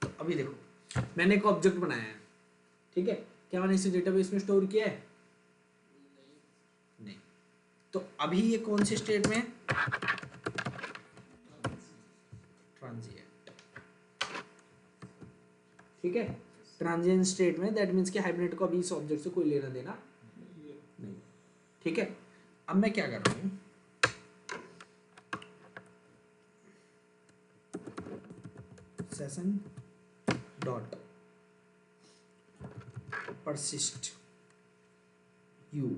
[SPEAKER 1] तो अभी देखो मैंने एक ऑब्जेक्ट बनाया है, ठीक है, क्या मैंने इसे डेटाबेस में स्टोर किया है? नहीं। तो अभी ये कौन से स्टेट में है? ट्रांजिएंट। ठीक है, ट्रांजिएंट स्टेट में, दैट मीन्स कि हाइब्रिड को अभी इस ऑब्जेक्ट से कोई लेना देना नहीं। ठीक है, अब मैं क्या कर रहा हूँ, session dot persist u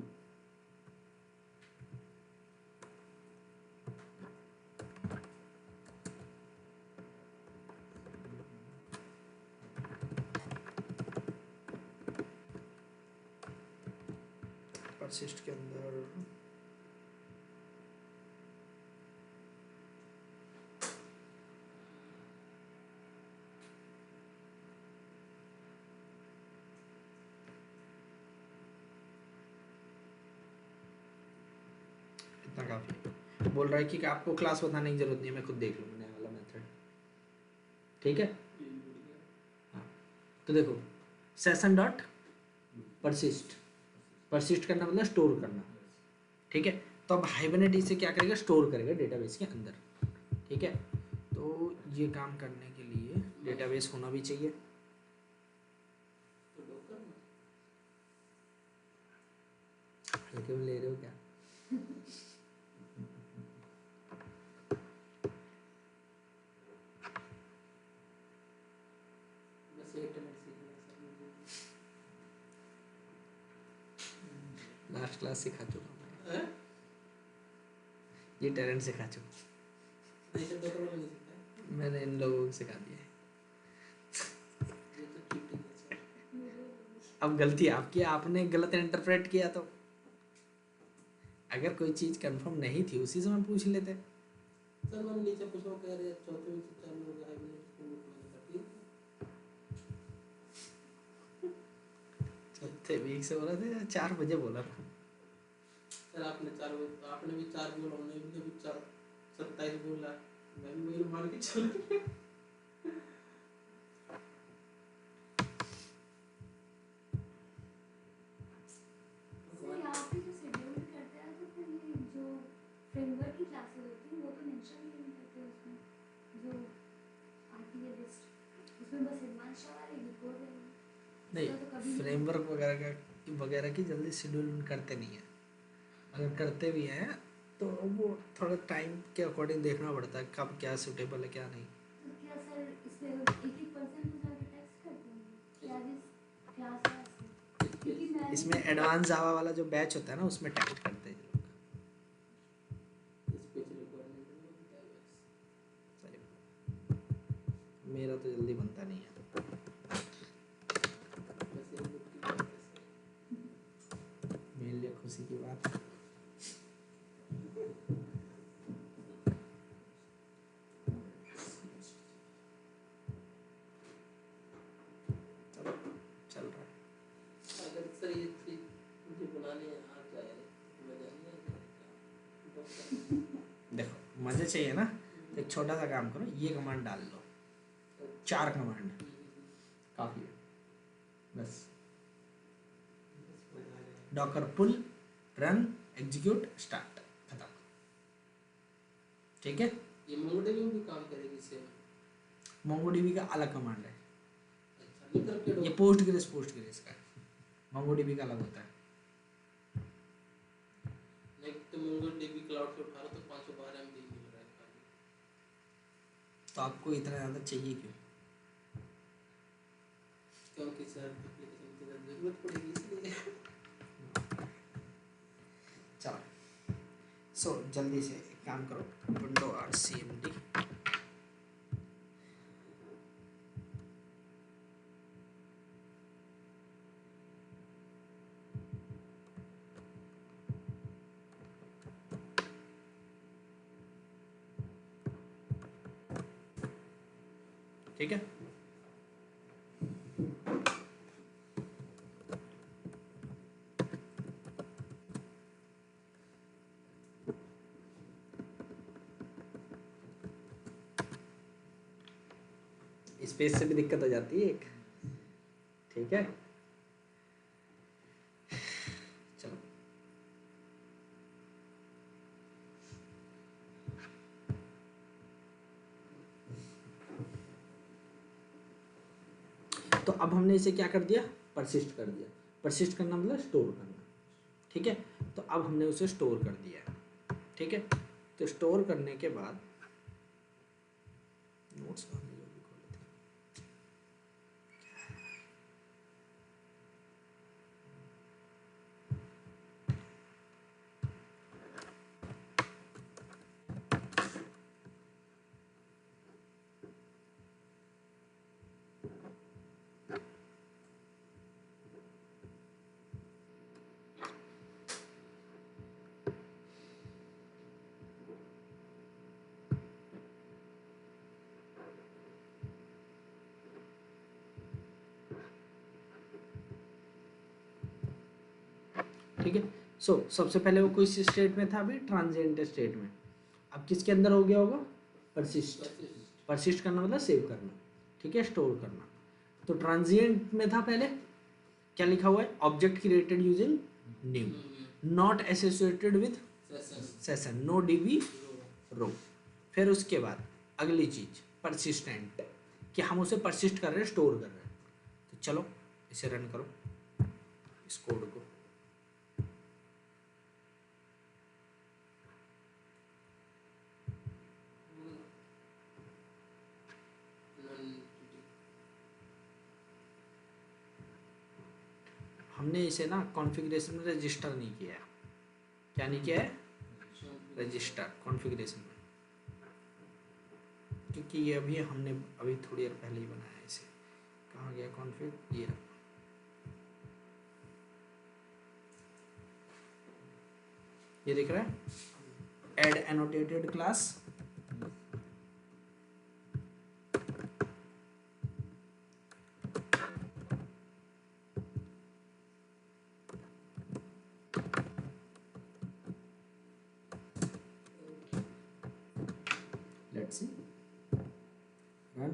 [SPEAKER 1] persist के अंदर इतना काफी है। बोल रहा है कि आपको क्लास बताने की जरूरत नहीं है, मैं खुद देख लूंगा नया वाला मेथड। ठीक है, हाँ, तो देखो सेशन डॉट परसिस्ट, परसिस्ट करना मतलब स्टोर करना। ठीक है, तो अब हाइबरनेट इसे क्या करेगा, स्टोर करेगा डेटाबेस के अंदर। ठीक है, तो ये काम करने के लिए डेटाबेस होना भी चाहिए। हल्के में ले रहे हो क्या?
[SPEAKER 3] बस ये इंटरनेट सीखना है
[SPEAKER 1] लास्ट क्लास सिखा चुका मैं,
[SPEAKER 3] सर।
[SPEAKER 1] ये टैलेंट सिखा चुका,
[SPEAKER 3] नहीं तो डॉक्टर में नहीं सीखता है।
[SPEAKER 1] मैंने इन लोगों को सिखा दिया है।
[SPEAKER 3] ये तो चीटिंग है सर।
[SPEAKER 1] अब गलती आपकी, आपने गलत इंटरप्रेट किया, तो अगर कोई चीज़ कंफर्म नहीं थी उसी समय पूछ लेते।
[SPEAKER 3] सर मैंने नीचे पूछा, कह रहे चौथे में से चालू होगा हाइब्रिड को मैंने कर दिया।
[SPEAKER 1] चौथे वीक से बोला था, 4 बजे बोला था।
[SPEAKER 3] सर आपने भी 4 बोला, हमने भी 4 27 बोला, मैं भी वही मान के चल रहा।
[SPEAKER 2] सर यहाँ पे जो शेड्यूल करते हैं तो फिर ये जो फ्रेमवर्क की क्लासेस होती हैं वो तो मेंशन ही नहीं करते उसमें, जो आती है लिस्ट उसमें बस एडवांस सवाल है, रिपोर्ट है।
[SPEAKER 1] नहीं,
[SPEAKER 2] उसका तो कभी नहीं
[SPEAKER 1] फ्रेमवर्क वगैरह की जल्दी शेड्यूल करते नहीं है। अगर करते भी हैं तो वो थोड़ा टाइम के अकॉर्डिंग देखना पड़ता है, कब क्या सूटेबल है क्या नहीं।
[SPEAKER 2] तो क्या सर इसमें एक परसेंट में जाके टेस्ट करते हैं क्या जिस क्लास है ऐसे? क्योंकि मैंने
[SPEAKER 1] इसमें एडवांस जावा वाला जो बैच होता है ना, उसमें टेस्ट करते हैं ये लोग।
[SPEAKER 3] स्पेशल रिक्वायरमेंट में होता है बस।
[SPEAKER 1] सही। मेरा तो जल्दी बनता नहीं है।
[SPEAKER 3] बस ये लोग की बात है।
[SPEAKER 1] मेरे लिए खुशी की बात है। चलो, चल रहा है।
[SPEAKER 3] अगर सर ये चीज मुझे बनाने आ जाए तो मजा नहीं आएगा डॉक्टर।
[SPEAKER 1] देखो मजे चाहिए ना, तो एक छोटा सा काम करो, ये कमांड डाल लो, 4 कमांड काफी है बस। डॉकर पुल, रन, एग्जीक्यूट, स्टार्ट, खत्म। ठीक है,
[SPEAKER 3] ये मोंगोडीबी में भी काम करेगी सेम।
[SPEAKER 1] मोंगोडीबी का अलग कमांड है,
[SPEAKER 3] अच्छा नहीं करके
[SPEAKER 1] ये पोस्टग्रेस का है, मोंगोडीबी का अलग होता है।
[SPEAKER 3] नहीं तो मोंगोडीबी क्लाउड से उठा रहा तो 512 MB मिल रहा है खाली।
[SPEAKER 1] तो आपको इतना ज़्यादा चाहिए क्यों?
[SPEAKER 3] क्योंकि सर एप्लीकेशन की जरूरत पड़ेगी इसलिए।
[SPEAKER 1] चलो, सो जल्दी से एक काम करो, विंडो RCMD ठीक है। स्पेस से भी दिक्कत हो जाती है एक, ठीक है। चलो तो अब हमने इसे क्या कर दिया, परसिस्ट कर दिया। परसिस्ट करना मतलब स्टोर करना, ठीक है। तो अब हमने उसे स्टोर कर दिया, ठीक है। तो स्टोर करने के बाद नोट्स ठीक है। सो सबसे पहले वो किस स्टेट में था, अभी ट्रांजिएंट स्टेट में। अब किसके अंदर हो गया होगा, परसिस्ट। परसिस्ट करना मतलब सेव करना, ठीक है, स्टोर करना। तो ट्रांजिएंट में था पहले, क्या लिखा हुआ है, object created using new, not associated with session, no DB row. फिर उसके बाद अगली चीज परसिस्टेंट, कि हम उसे परसिस्ट कर रहे हैं, स्टोर कर रहे हैं। तो चलो इसे रन करो, इस कोड को। हमने इसे ना कॉन्फ़िगरेशन में रजिस्टर नहीं किया है। क्या नहीं किया है, रजिस्टर कॉन्फ़िगरेशन में, क्योंकि ये अभी हमने अभी थोड़ी देर पहले ही बनाया है इसे। कहाँ गया कॉन्फ़िग, ये ये दिख रहा है, add annotated class. Let's see run.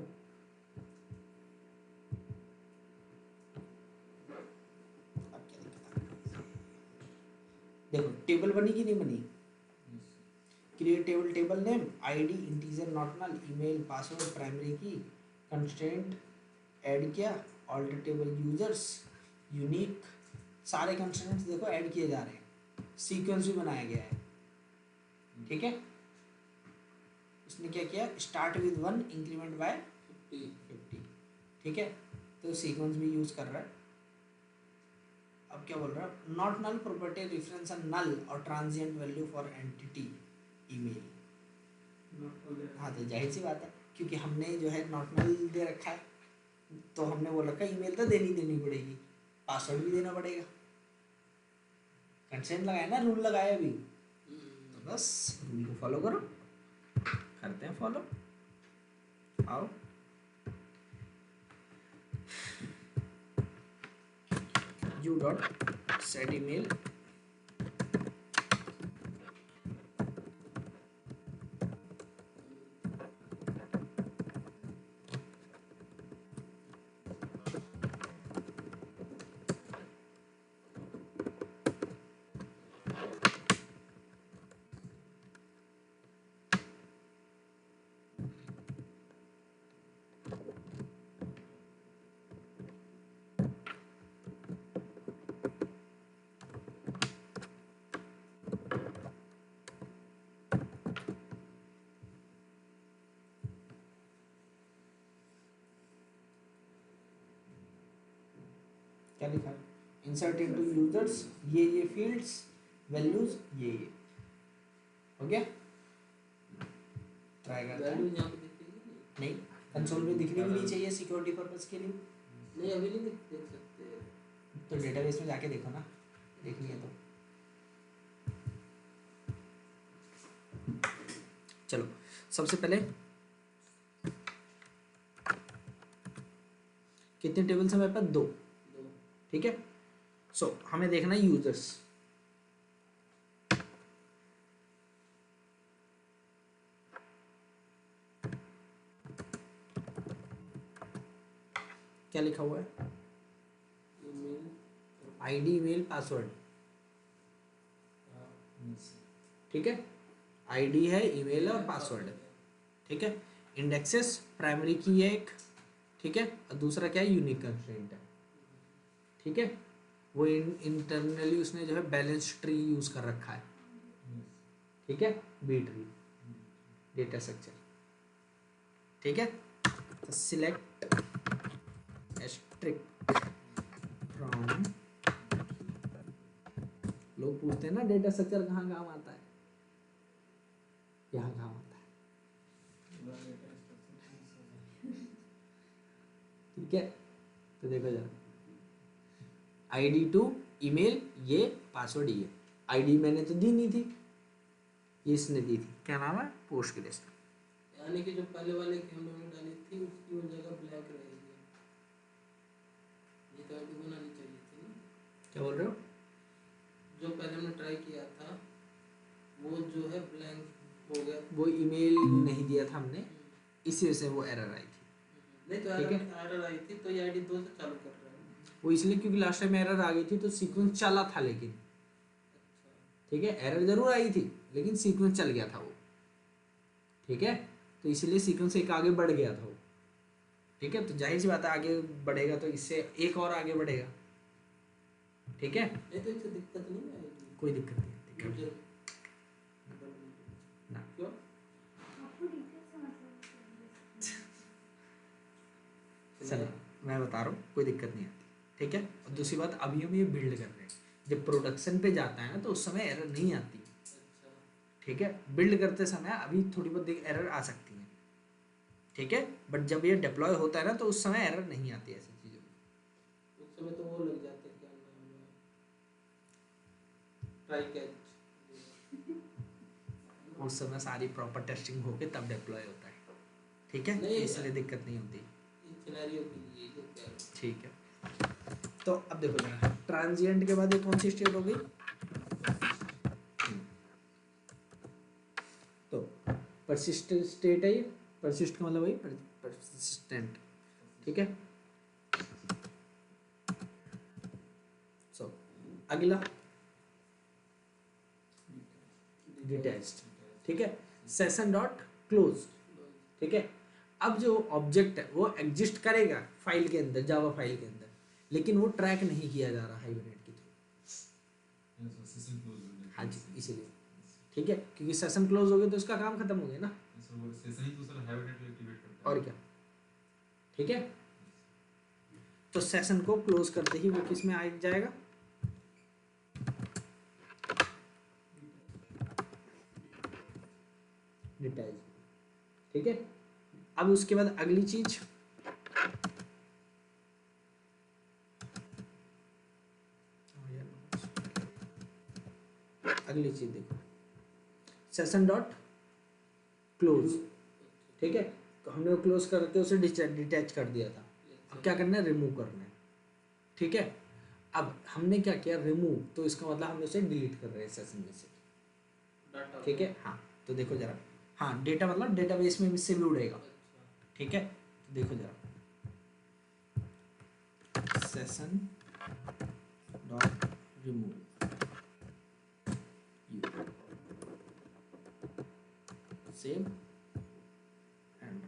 [SPEAKER 1] देखो टेबल बनी कि नहीं बनी, create table, table name, ID, integer not null, email, password, primary key, constraint add किया, ऑल्टर टेबल यूजर्स, यूनिक, सारे कंस्ट्रेंट्स देखो ऐड किए जा रहे हैं। सीक्वेंस भी बनाया गया है, ठीक है। उसने क्या किया, स्टार्ट विद 1 इंक्रीमेंट बाय 50, ठीक है। तो सीक्वेंस भी यूज कर रहा है। अब क्या बोल रहा है, नॉट नल प्रॉपर्टी रेफरेंस नल और transient value for entity email. हाँ तो जाहिर सी बात है, क्योंकि हमने जो है नॉट नल दे रखा है, तो हमने बोल रखा है ईमेल तो देनी पड़ेगी, पासवर्ड भी देना पड़ेगा। कंसेंट लगाया ना, रूल लगाया अभी, तो बस रूल को फॉलो करो। करते हैं फॉलो, आओ। यू डॉट सेट ईमेल क्या लिखा है, इंसर्ट इनटू यूजर्स, ये फील्ड्स, वैल्यूज, ये हो गया। ट्राई करते हैं।
[SPEAKER 3] वैल्यू यहाँ पे दिखेगी
[SPEAKER 1] नहीं, कंसोल में दिखनी भी नहीं चाहिए सिक्योरिटी पर्पस के लिए।
[SPEAKER 3] नहीं, अभी नहीं देख सकते।
[SPEAKER 1] तो डेटाबेस में जाके देखो ना, देखनी है तो। चलो सबसे पहले कितने टेबल्स हैं मेरे पास? 2।
[SPEAKER 3] दो।
[SPEAKER 1] ठीक है, सो हमें देखना है यूजर्स। क्या लिखा हुआ है?
[SPEAKER 3] Email.
[SPEAKER 1] ID, email, password.
[SPEAKER 5] Yes.
[SPEAKER 1] ठीक है, आईडी है, ईमेल है और पासवर्ड है। ठीक है, इंडेक्सेस प्राइमरी की है एक। ठीक है, और दूसरा क्या है? यूनिक कंस्ट्रेंट है। ठीक है, वो इंटरनली उसने जो है बैलेंस ट्री यूज कर रखा है।
[SPEAKER 5] Yes.
[SPEAKER 1] ठीक है, बी ट्री डेटा स्ट्रक्चर। ठीक है, तो सिलेक्ट एस्ट्रिक्ट फ्रॉम, लोग पूछते हैं ना डेटा स्ट्रक्चर कहाँ काम आता है, यहाँ काम आता है। ठीक है, तो देखो जरा, आईडी टू ईमेल, ये पासवर्ड ये। आईडी मैंने तो दी नहीं थी, ये इसने दी थी। क्या नाम है? पोस्टग्रेस।
[SPEAKER 3] यानी कि जो पहले वाले की हमने डाली थी उसकी वो जगह ब्लैक रहेगी। ये तो आईडी बनानी चाहिए थी ना।
[SPEAKER 1] क्या बोल रहे हो?
[SPEAKER 3] जो पहले हमने ट्राई किया था वो जो है ब्लैंक हो गया।
[SPEAKER 1] वो ईमेल नहीं दिया था हमने, इसी वजह से वो एरर आई थी।
[SPEAKER 3] नहीं तो
[SPEAKER 1] ठीक है।
[SPEAKER 3] एरर आई थी, तो ये आईडी 2 से चालू कर रहा है।
[SPEAKER 1] वो इसलिए क्योंकि लास्ट टाइम एरर आ गई थी तो सीक्वेंस चला था, लेकिन
[SPEAKER 3] अच्छा।
[SPEAKER 1] ठीक है, एरर जरूर आई थी लेकिन सीक्वेंस चल गया था वो। ठीक है, तो इसलिए सीक्वेंस एक आगे बढ़ गया था वो। ठीक है, तो जाहिर सी बात है आगे बढ़ेगा तो इससे एक और आगे बढ़ेगा। ठीक है,
[SPEAKER 3] नहीं तो इससे दिक्कत नहीं आएगी।
[SPEAKER 1] कोई दिक्कत नहीं आती।
[SPEAKER 3] यूजर
[SPEAKER 1] ना।
[SPEAKER 3] क्यों?
[SPEAKER 2] आपको डिटेल समझ
[SPEAKER 1] चलो मैं बता रहा हूँ, कोई दिक्कत नहीं आती। ठीक है, और दूसरी बात, अभी हम ये बिल्ड कर रहे हैं, जब प्रोडक्शन पे जाता है ना तो उस समय एरर नहीं आती।
[SPEAKER 3] अच्छा।
[SPEAKER 1] ठीक है, बिल्ड करते समय अभी थोड़ी बहुत एरर आ सकती है। ठीक है, बट जब ये डिप्लॉय होता है ना तो उस समय एरर नहीं आती ऐसी चीज़ों में।
[SPEAKER 3] उस समय तो वो लग जाते हैं, क्या नाम है, ट्राई कैच।
[SPEAKER 1] उस समय सारी प्रॉपर टेस्टिंग होके तब डिप्लॉय होता है। ठीक है,
[SPEAKER 3] नहीं,
[SPEAKER 1] इसलिए दिक्कत नहीं होती।
[SPEAKER 3] इस सिनेरियो के लिए जो कह रहा हूँ।
[SPEAKER 1] ठीक है, तो अब देखो जरा, ट्रांजिएंट के बाद ये कौन सी स्टेट हो गई? तो परसिस्टेंट स्टेट है ये। परसिस्ट का मतलब वही परसिस्टेंट। ठीक है, सो अगला डिटैच्ड। ठीक है, सेशन डॉट क्लोज। ठीक है, अब जो ऑब्जेक्ट है वो एग्जिस्ट करेगा फाइल के अंदर, जावा फाइल के अंदर, लेकिन वो ट्रैक नहीं किया जा रहा हाइबरनेट के through.
[SPEAKER 5] Yes, so session close हो गया।
[SPEAKER 1] हाँ जी, इसीलिए। ठीक है, क्योंकि सेशन क्लोज हो गया तो उसका काम खत्म हो गया ना।
[SPEAKER 5] So वो session ही तो सर Hibernate को activate करता है।
[SPEAKER 1] और क्या। ठीक है, तो सेशन को क्लोज करते ही वो किस में आ जाएगा? डिटैच। ठीक है, अब उसके बाद अगली चीज, अगली चीज देखो, सेशन डॉट क्लोज। ठीक है, तो हमने वो क्लोज करके उसे डिटैच कर दिया था। अब क्या करना है? रिमूव करना है। ठीक है, अब हमने क्या किया? रिमूव, तो इसका मतलब हम उसे डिलीट कर रहे हैं सेशन में से।
[SPEAKER 3] डाटा।
[SPEAKER 1] ठीक है, हाँ, तो देखो जरा, हाँ, डेटा मतलब डेटाबेस में इससे भी उड़ेगा।
[SPEAKER 3] अच्छा।
[SPEAKER 1] ठीक है, तो देखो जरा, session dot remove save and,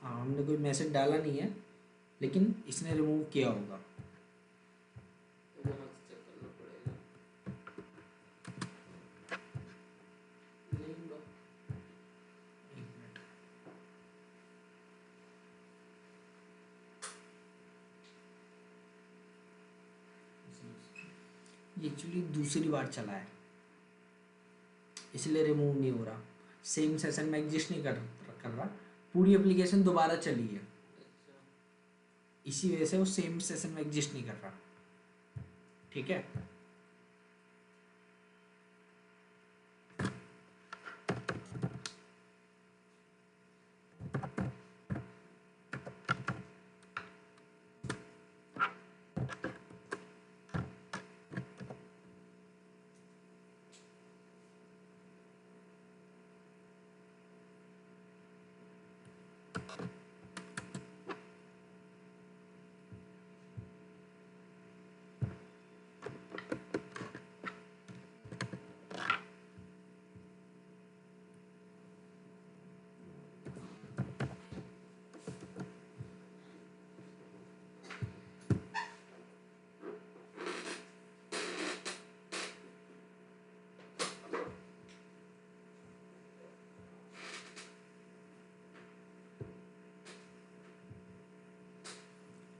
[SPEAKER 1] हाँ, हमने कोई मैसेज डाला नहीं है लेकिन इसने रिमूव किया होगा।
[SPEAKER 3] तो वहाँ से चेक करना पड़ेगा। नहीं बा-
[SPEAKER 1] एक मिनट, ये एक्चुअली दूसरी बार चला है इसलिए रिमूव नहीं हो रहा। सेम सेशन में एग्जिस्ट नहीं कर रहा, पूरी एप्लीकेशन दोबारा चली है,
[SPEAKER 3] अच्छा।
[SPEAKER 1] इसी वजह से वो सेम सेशन में एग्जिस्ट नहीं कर रहा। ठीक है,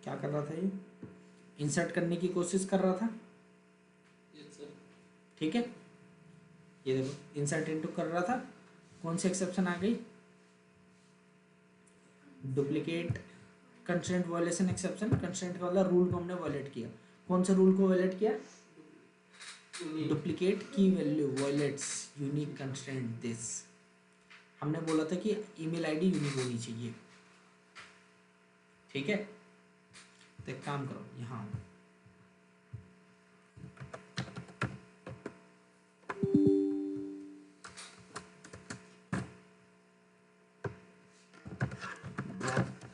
[SPEAKER 1] क्या कर रहा था ये, इंसर्ट करने की कोशिश कर रहा था,
[SPEAKER 3] यस सर।
[SPEAKER 1] ठीक है। ये देखो इंसर्ट इनटू कर रहा था, कौन सी एक्सेप्शन आ गई, duplicate constraint violation exception. Constraint का मतलब रूल को हमने वायलेट किया, कौन से रूल को वायलेट किया, डुप्लीकेट की value violets unique constraint this. हमने बोला था कि ईमेल आईडी यूनिक होनी चाहिए, ठीक है। तो एक काम करो, यहाँ आओ,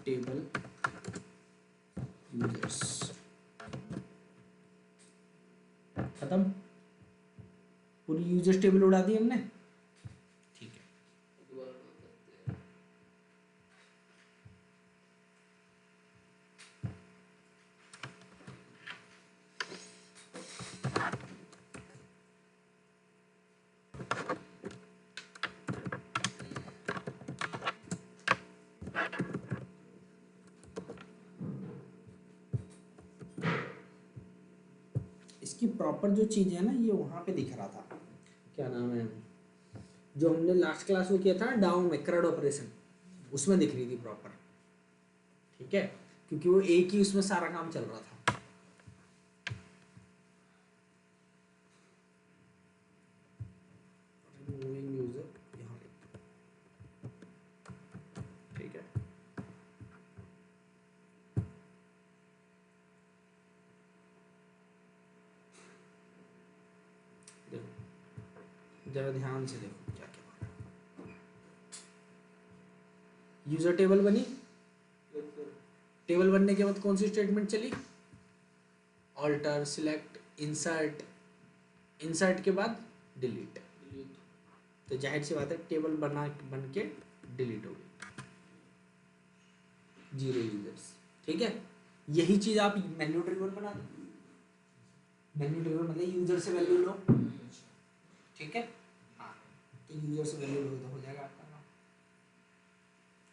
[SPEAKER 1] टेबल यूजर्स, खत्म, पूरी यूजर्स टेबल उड़ा दी हमने, ठीक है।
[SPEAKER 3] दोबारा बना सकते हैं।
[SPEAKER 1] इसकी प्रॉपर जो चीज़ है ना, ये वहाँ पे दिख रहा था, क्या नाम है, जो हमने लास्ट क्लास में किया था डाउ में CRUD ऑपरेशन, उसमें दिख रही थी प्रॉपर, ठीक है, क्योंकि वो एक ही उसमें सारा काम चल रहा था। Moving user यहाँ पे, ठीक है। देखो जरा ध्यान से देखो क्या क्या, यूजर टेबल बनी,
[SPEAKER 3] यस सर।
[SPEAKER 1] टेबल बनने के बाद कौन सी स्टेटमेंट चली, ऑल्टर, सिलेक्ट, इंसर्ट, इंसर्ट के बाद डिलीट।
[SPEAKER 3] डिलीट।
[SPEAKER 1] तो जाहिर सी बात है टेबल बन के डिलीट हो गई, 0 यूजर्स, ठीक है। यही चीज आप मेन्यू टेबल बना दो, मेन्यू टेबल मतलब यूजर से वैल्यू लो, ठीक है। हाँ, तो यूजर से वैल्यू लो तो हो जाएगा आपका काम,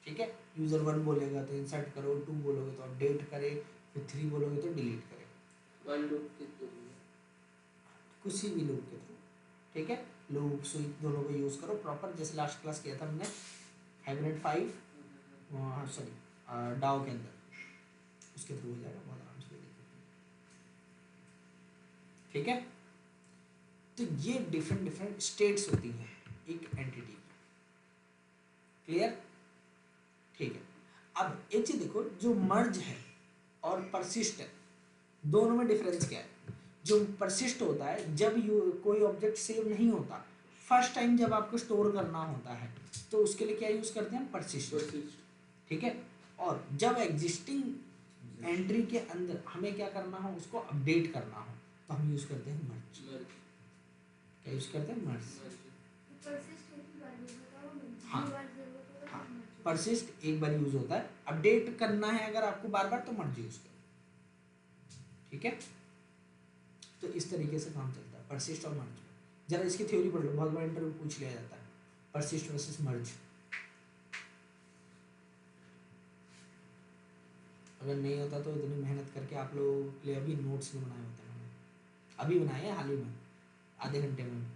[SPEAKER 1] ठीक है। यूजर 1 बोलेगा तो इंसर्ट करो, 2 बोलोगे तो अपडेट करे, फिर 3 बोलोगे तो डिलीट करे,
[SPEAKER 3] वन लूप के थ्रू।
[SPEAKER 1] किसी भी लूप के थ्रू, ठीक है। लूप स्विच दोनों को यूज़ करो प्रॉपर, जैसे लास्ट क्लास किया था हमने हाइब्रिड 5, सॉरी डाउ के अंदर, उसके थ्रू हो जाएगा बहुत आराम से, कोई दिक्कत नहीं, ठीक है। तो ये डिफरेंट डिफरेंट स्टेट्स होती हैं एक एंटिटी की, क्लियर, ठीक है। अब एक चीज देखो, जो मर्ज है और परसिस्ट है, दोनों में डिफरेंस क्या है। जो परसिस्ट होता है जब कोई ऑब्जेक्ट सेव नहीं होता, फर्स्ट टाइम जब आपको स्टोर करना होता है, तो उसके लिए क्या यूज करते हैं, परसिस्ट, ठीक है। और जब एग्जिस्टिंग एंट्री के अंदर हमें क्या करना हो, उसको अपडेट करना हो, तो हम यूज करते हैं मर्ज। क्या यूज करते हैं, मर्ज। हाँ, हाँ, परसिस्ट एक बार यूज होता है, अपडेट करना है अगर आपको बार बार तो मर्ज यूज करो, ठीक है। तो इस तरीके से काम चलता है परसिस्ट और मर्ज। जरा इसकी थ्योरी पढ़ लो, बहुत बार इंटरव्यू पूछ लिया जाता है, परसिस्ट वर्सेस मर्ज। अगर नहीं होता तो इतनी मेहनत करके आप लोगों के लिए अभी नोट्स नहीं बनाए होते मैंने, अभी बनाए हैं हाल ही में, आधे घंटे में।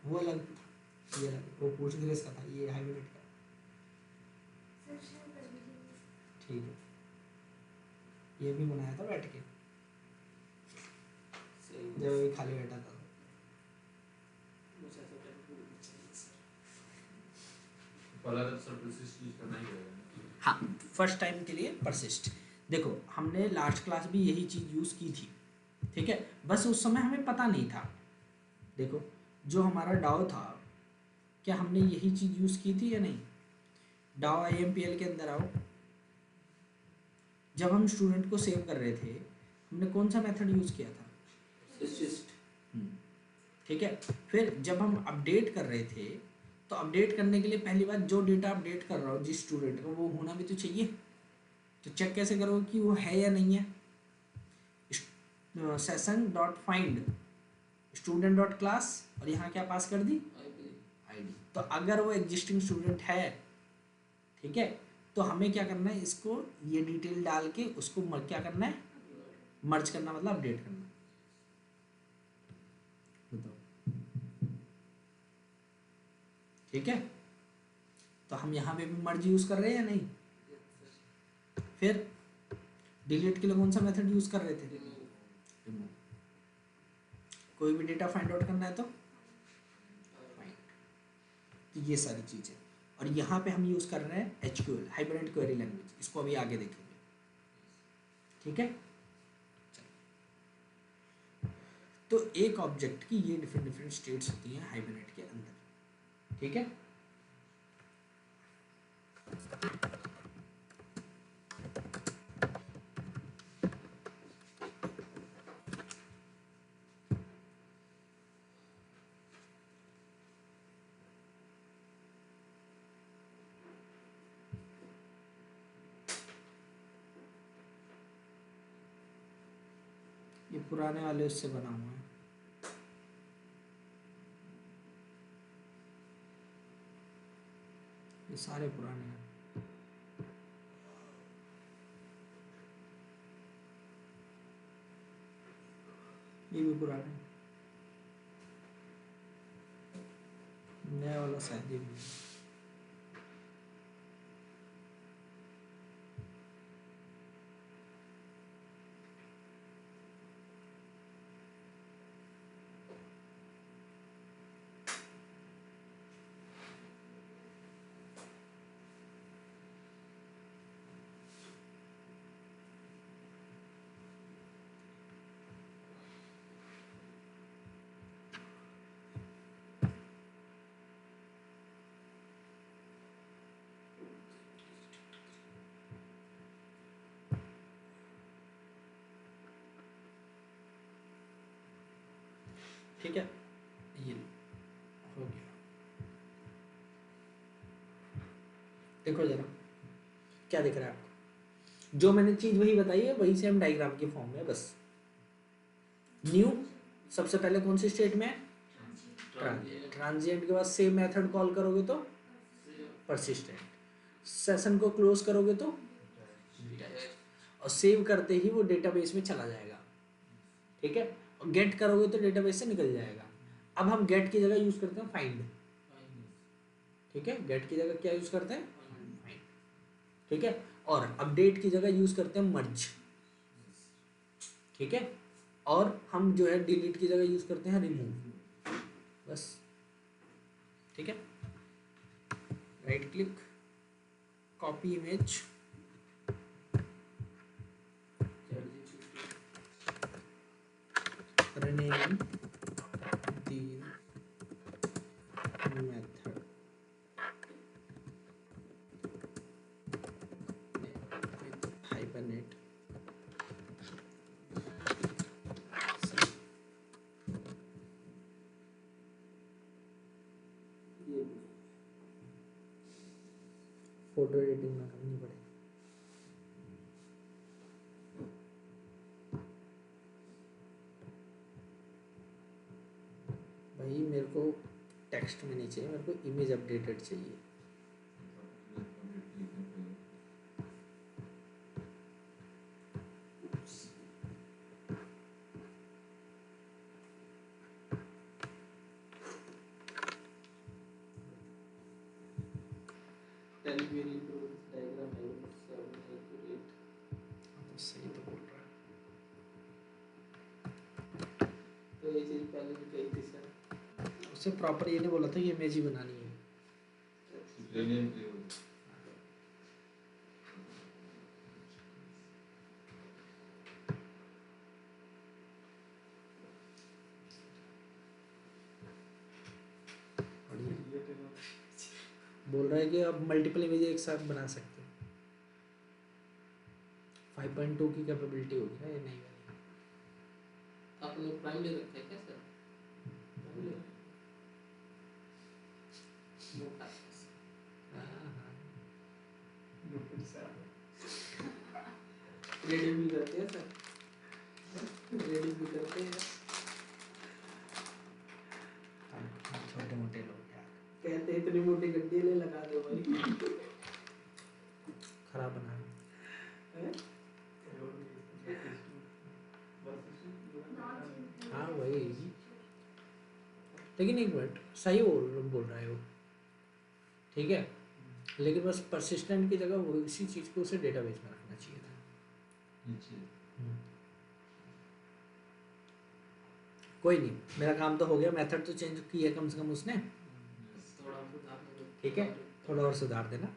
[SPEAKER 1] वो अलग था, ये अलग, वो पोर्चुगीज का था, ये हाइब्रिड का, ठीक है। ये भी बनाया था बैठ के, जब अभी खाली बैठा था।
[SPEAKER 5] पहला तो सर परसिस्ट यूज करना ही पड़ेगा।
[SPEAKER 1] हाँ, फर्स्ट टाइम के लिए परसिस्ट। देखो हमने लास्ट क्लास भी यही चीज़ यूज़ की थी, ठीक है, बस उस समय हमें पता नहीं था। देखो जो हमारा डाओ था, क्या हमने यही चीज़ यूज़ की थी या नहीं। डाओ IMPL के अंदर आओ, जब हम स्टूडेंट को सेव कर रहे थे, हमने कौन सा मेथड यूज़ किया था,
[SPEAKER 3] परसिस्ट,
[SPEAKER 1] ठीक है। फिर जब हम अपडेट कर रहे थे, तो अपडेट करने के लिए पहली बात, जो डेटा अपडेट कर रहा हो जिस स्टूडेंट का, वो होना भी तो चाहिए। तो चेक कैसे करोगे कि वो है या नहीं है। Session dot find student dot class, और यहाँ क्या पास कर दी, आईडी। तो अगर वो एग्जिस्टिंग स्टूडेंट है ठीक है, तो हमें क्या करना है, इसको ये डिटेल डाल के उसको क्या करना है, मर्ज करना, मतलब अपडेट करना। बताओ, ठीक है, तो हम यहाँ पे भी मर्ज यूज कर रहे हैं या नहीं? फिर डिलीट के लिए कौन सा मेथड यूज कर रहे थे? रिमूव। कोई भी डेटा फाइंड आउट करना है तो ये सारी चीजें। और यहाँ पे हम यूज कर रहे हैं HQL, हाइबरनेट क्वेरी लैंग्वेज, इसको अभी आगे देखेंगे, ठीक है। तो एक ऑब्जेक्ट की ये डिफरेंट डिफरेंट स्टेट्स होती हैं हाइबरनेट के अंदर, ठीक है। ये पुराने वाले उससे बना हुआ है, ये सारे पुराने हैं। ये भी पुराने हैं, नया वाला शायद ये भी है। ठीक है, ये हो गया। देखो जरा क्या दिख रहा है आपको, जो मैंने चीज वही बताई है, वही सेम डायग्राम के फॉर्म में, बस न्यू सबसे पहले कौन सी स्टेट में है, ट्रांजिएंट के बाद सेव मेथड कॉल करोगे तो परसिस्टेंट, सेशन को क्लोज करोगे तो, और सेव करते ही वो डेटाबेस में चला जाएगा, ठीक है, और गेट करोगे तो डेटाबेस से निकल जाएगा। अब हम गेट की जगह यूज करते हैं फाइंड, ठीक है, गेट की जगह क्या यूज करते हैं, फाइंड, ठीक है, और अपडेट की जगह यूज करते हैं मर्ज, ठीक है, और हम जो है डिलीट की जगह यूज करते हैं रिमूव, बस, ठीक है। Right click, copy image, rename the method, with hibernate, photo editing ना करनी पड़े। भाई मेरे को टेक्स्ट में नहीं चाहिए, मेरे को इमेज अपडेटेड चाहिए। सही तो बोल रहा है,
[SPEAKER 3] तो ये चीज पहले भी कही थी सर।
[SPEAKER 1] उससे प्रॉपर ये नहीं बोला था कि इमेज ही बनानी है। बोल रहा है कि आप मल्टीपल इमेज एक साथ बना सकते हो। 5.2 की कैपेबिलिटी होगी ना, ये नहीं बनी।
[SPEAKER 3] आपने प्राइम ले रखा है क्या सर? मोटा रेडी भी करते हैं सर, रेडी भी करते हैं।
[SPEAKER 1] छोटे मोटे लोग यार,
[SPEAKER 3] कहते हैं इतनी मोटी गड्डी ले लगा दो भाई।
[SPEAKER 1] खराब बना है। हाँ वही, लेकिन एक मिनट, सही बोल रहा है वो, ठीक है, लेकिन बस परसिस्टेंट की जगह वो इसी चीज़ को उसे डेटाबेस में रखना चाहिए था। कोई नहीं, मेरा काम तो हो गया, मेथड तो चेंज किया कम से कम उसने,
[SPEAKER 3] थोड़ा सुधार दो।
[SPEAKER 1] ठीक है, थोड़ा और सुधार देना।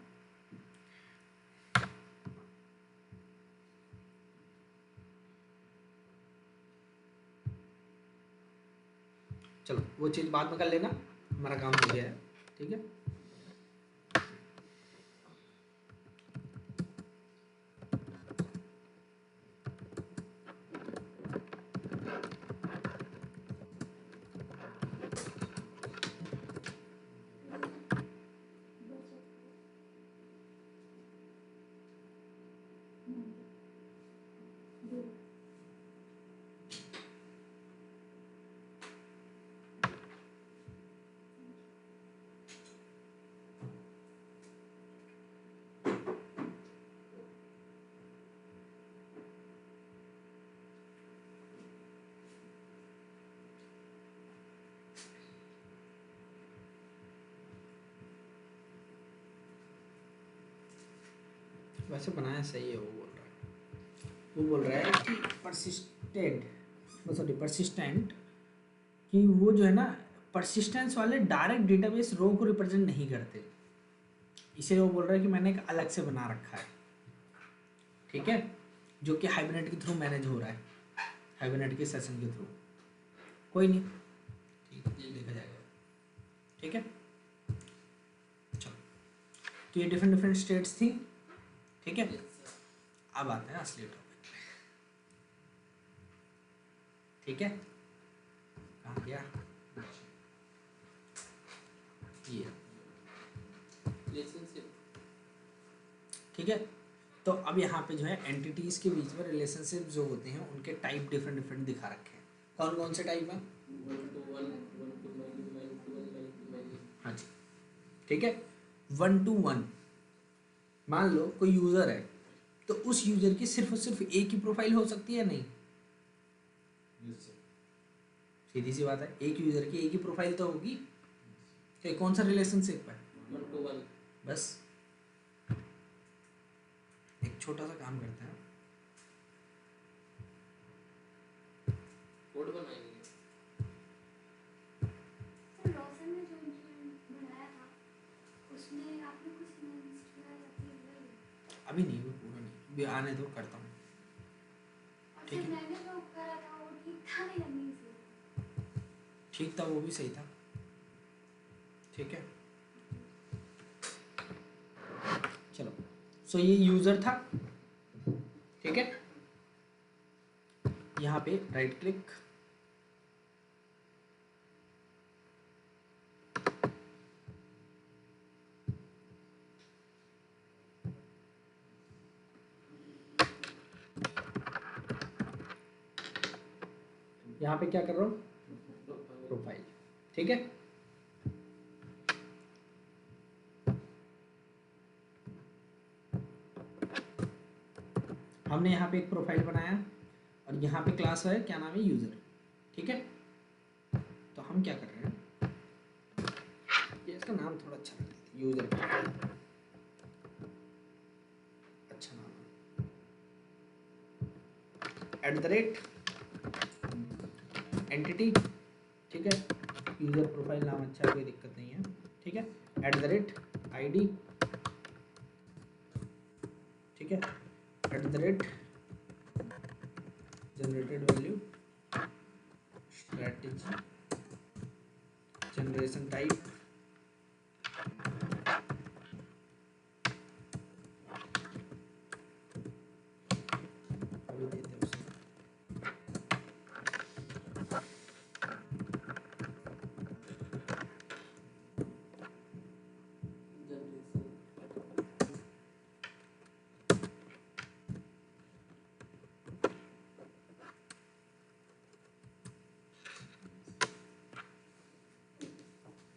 [SPEAKER 1] चलो वो चीज़ बाद में कर लेना, हमारा काम हो गया है, ठीक है। वैसे बनाया सही है, वो बोल रहा है कि परसिस्टेंट कि वो जो है ना, परसिस्टेंस वाले डायरेक्ट डेटाबेस रो को रिप्रेजेंट नहीं करते, इसे वो बोल रहा है कि मैंने एक अलग से बना रखा है, ठीक है, जो कि हाइबरनेट के थ्रू मैनेज हो रहा है, हाइबरनेट के सेशन के थ्रू। कोई नहीं, ठीक है, देखा जाएगा, ठीक है। चलो, तो ये डिफरेंट स्टेट्स थी, ठीक है। अब आते हैं असली टॉपिक पे, ठीक है। कहाँ गया ये,
[SPEAKER 3] रिलेशनशिप,
[SPEAKER 1] ठीक है। तो अब यहाँ पे जो है एंटिटीज के बीच में रिलेशनशिप जो होते हैं उनके टाइप डिफरेंट दिखा रखे हैं। कौन कौन से टाइप हैं?
[SPEAKER 3] 1 to 1, 1 to many, many to 1, many to many।
[SPEAKER 1] हाँ जी, ठीक है। 1 to 1, मान लो कोई यूजर है, तो उस यूजर की सिर्फ और सिर्फ एक ही प्रोफाइल हो सकती है, नहीं? सीधी सी बात है, एक यूजर की एक ही प्रोफाइल तो होगी, तो कौन सा रिलेशनशिप है?
[SPEAKER 3] 1 to 1।
[SPEAKER 1] बस एक छोटा सा काम करते हैं,
[SPEAKER 3] कोड बनाएंगे।
[SPEAKER 2] सर रोशन ने जो इंस्ट्रूमेंट बनाया था उसमें आपने कुछ इमेज किया या फिर वही?
[SPEAKER 1] अभी नहीं, वो पूरा नहीं, भी आने दो, करता हूँ,
[SPEAKER 2] और
[SPEAKER 1] ठीक
[SPEAKER 2] सर
[SPEAKER 1] है।
[SPEAKER 2] मैंने जो करा था वो ठीक था नहीं लगनी से।
[SPEAKER 1] ठीक था, वो भी सही था, ठीक है। चलो, सो ये यूजर था, ठीक है। यहाँ पे राइट क्लिक, यहाँ पे क्या कर रहा हूँ? प्रोफाइल, ठीक है। हमने यहाँ पे एक प्रोफाइल बनाया और यहाँ पे क्लास है, क्या नाम है? यूजर, ठीक है। तो हम क्या कर रहे हैं, ये इसका नाम थोड़ा अच्छा रख देते हैं, यूजर प्रोफाइल, अच्छा नाम है, @एंटिटी, ठीक है। यूजर प्रोफाइल नाम अच्छा है, कोई दिक्कत नहीं है, ठीक है। @ID, ठीक है। @Generated value, strategy, generation type, अभी देते हैं उसे,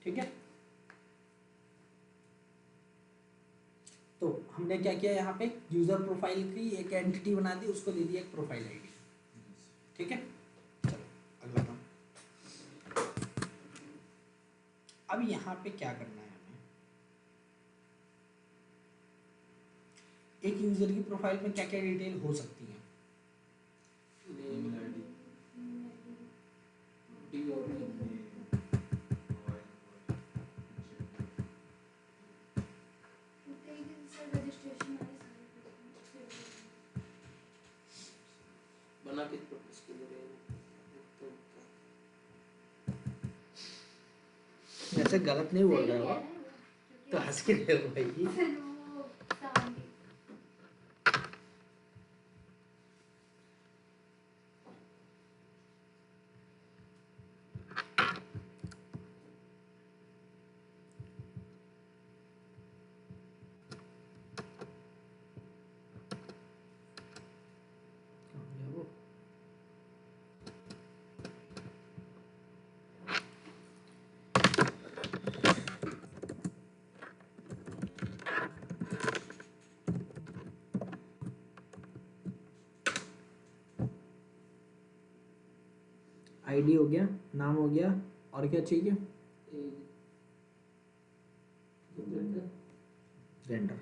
[SPEAKER 1] ठीक है। तो हमने क्या किया यहाँ पे, यूजर प्रोफाइल की एक एंटिटी बना दी, उसको दे दिया एक प्रोफाइल आईडी। ठीक है, चलो अगला काम। अब यहाँ पे क्या करना है हमें, एक यूजर की प्रोफाइल में क्या क्या डिटेल हो सकती है।
[SPEAKER 3] Name
[SPEAKER 5] email ID,
[SPEAKER 3] DOP,
[SPEAKER 5] mobile number,
[SPEAKER 2] registration वाले सारे
[SPEAKER 3] बना के प्रोसेस के लिए तो
[SPEAKER 1] वैसे गलत नहीं बोल रहा हो तो हंस के ले लो भाई।
[SPEAKER 2] फिर वो सामने
[SPEAKER 1] आईडी हो गया, नाम हो गया, और क्या चाहिए, gender,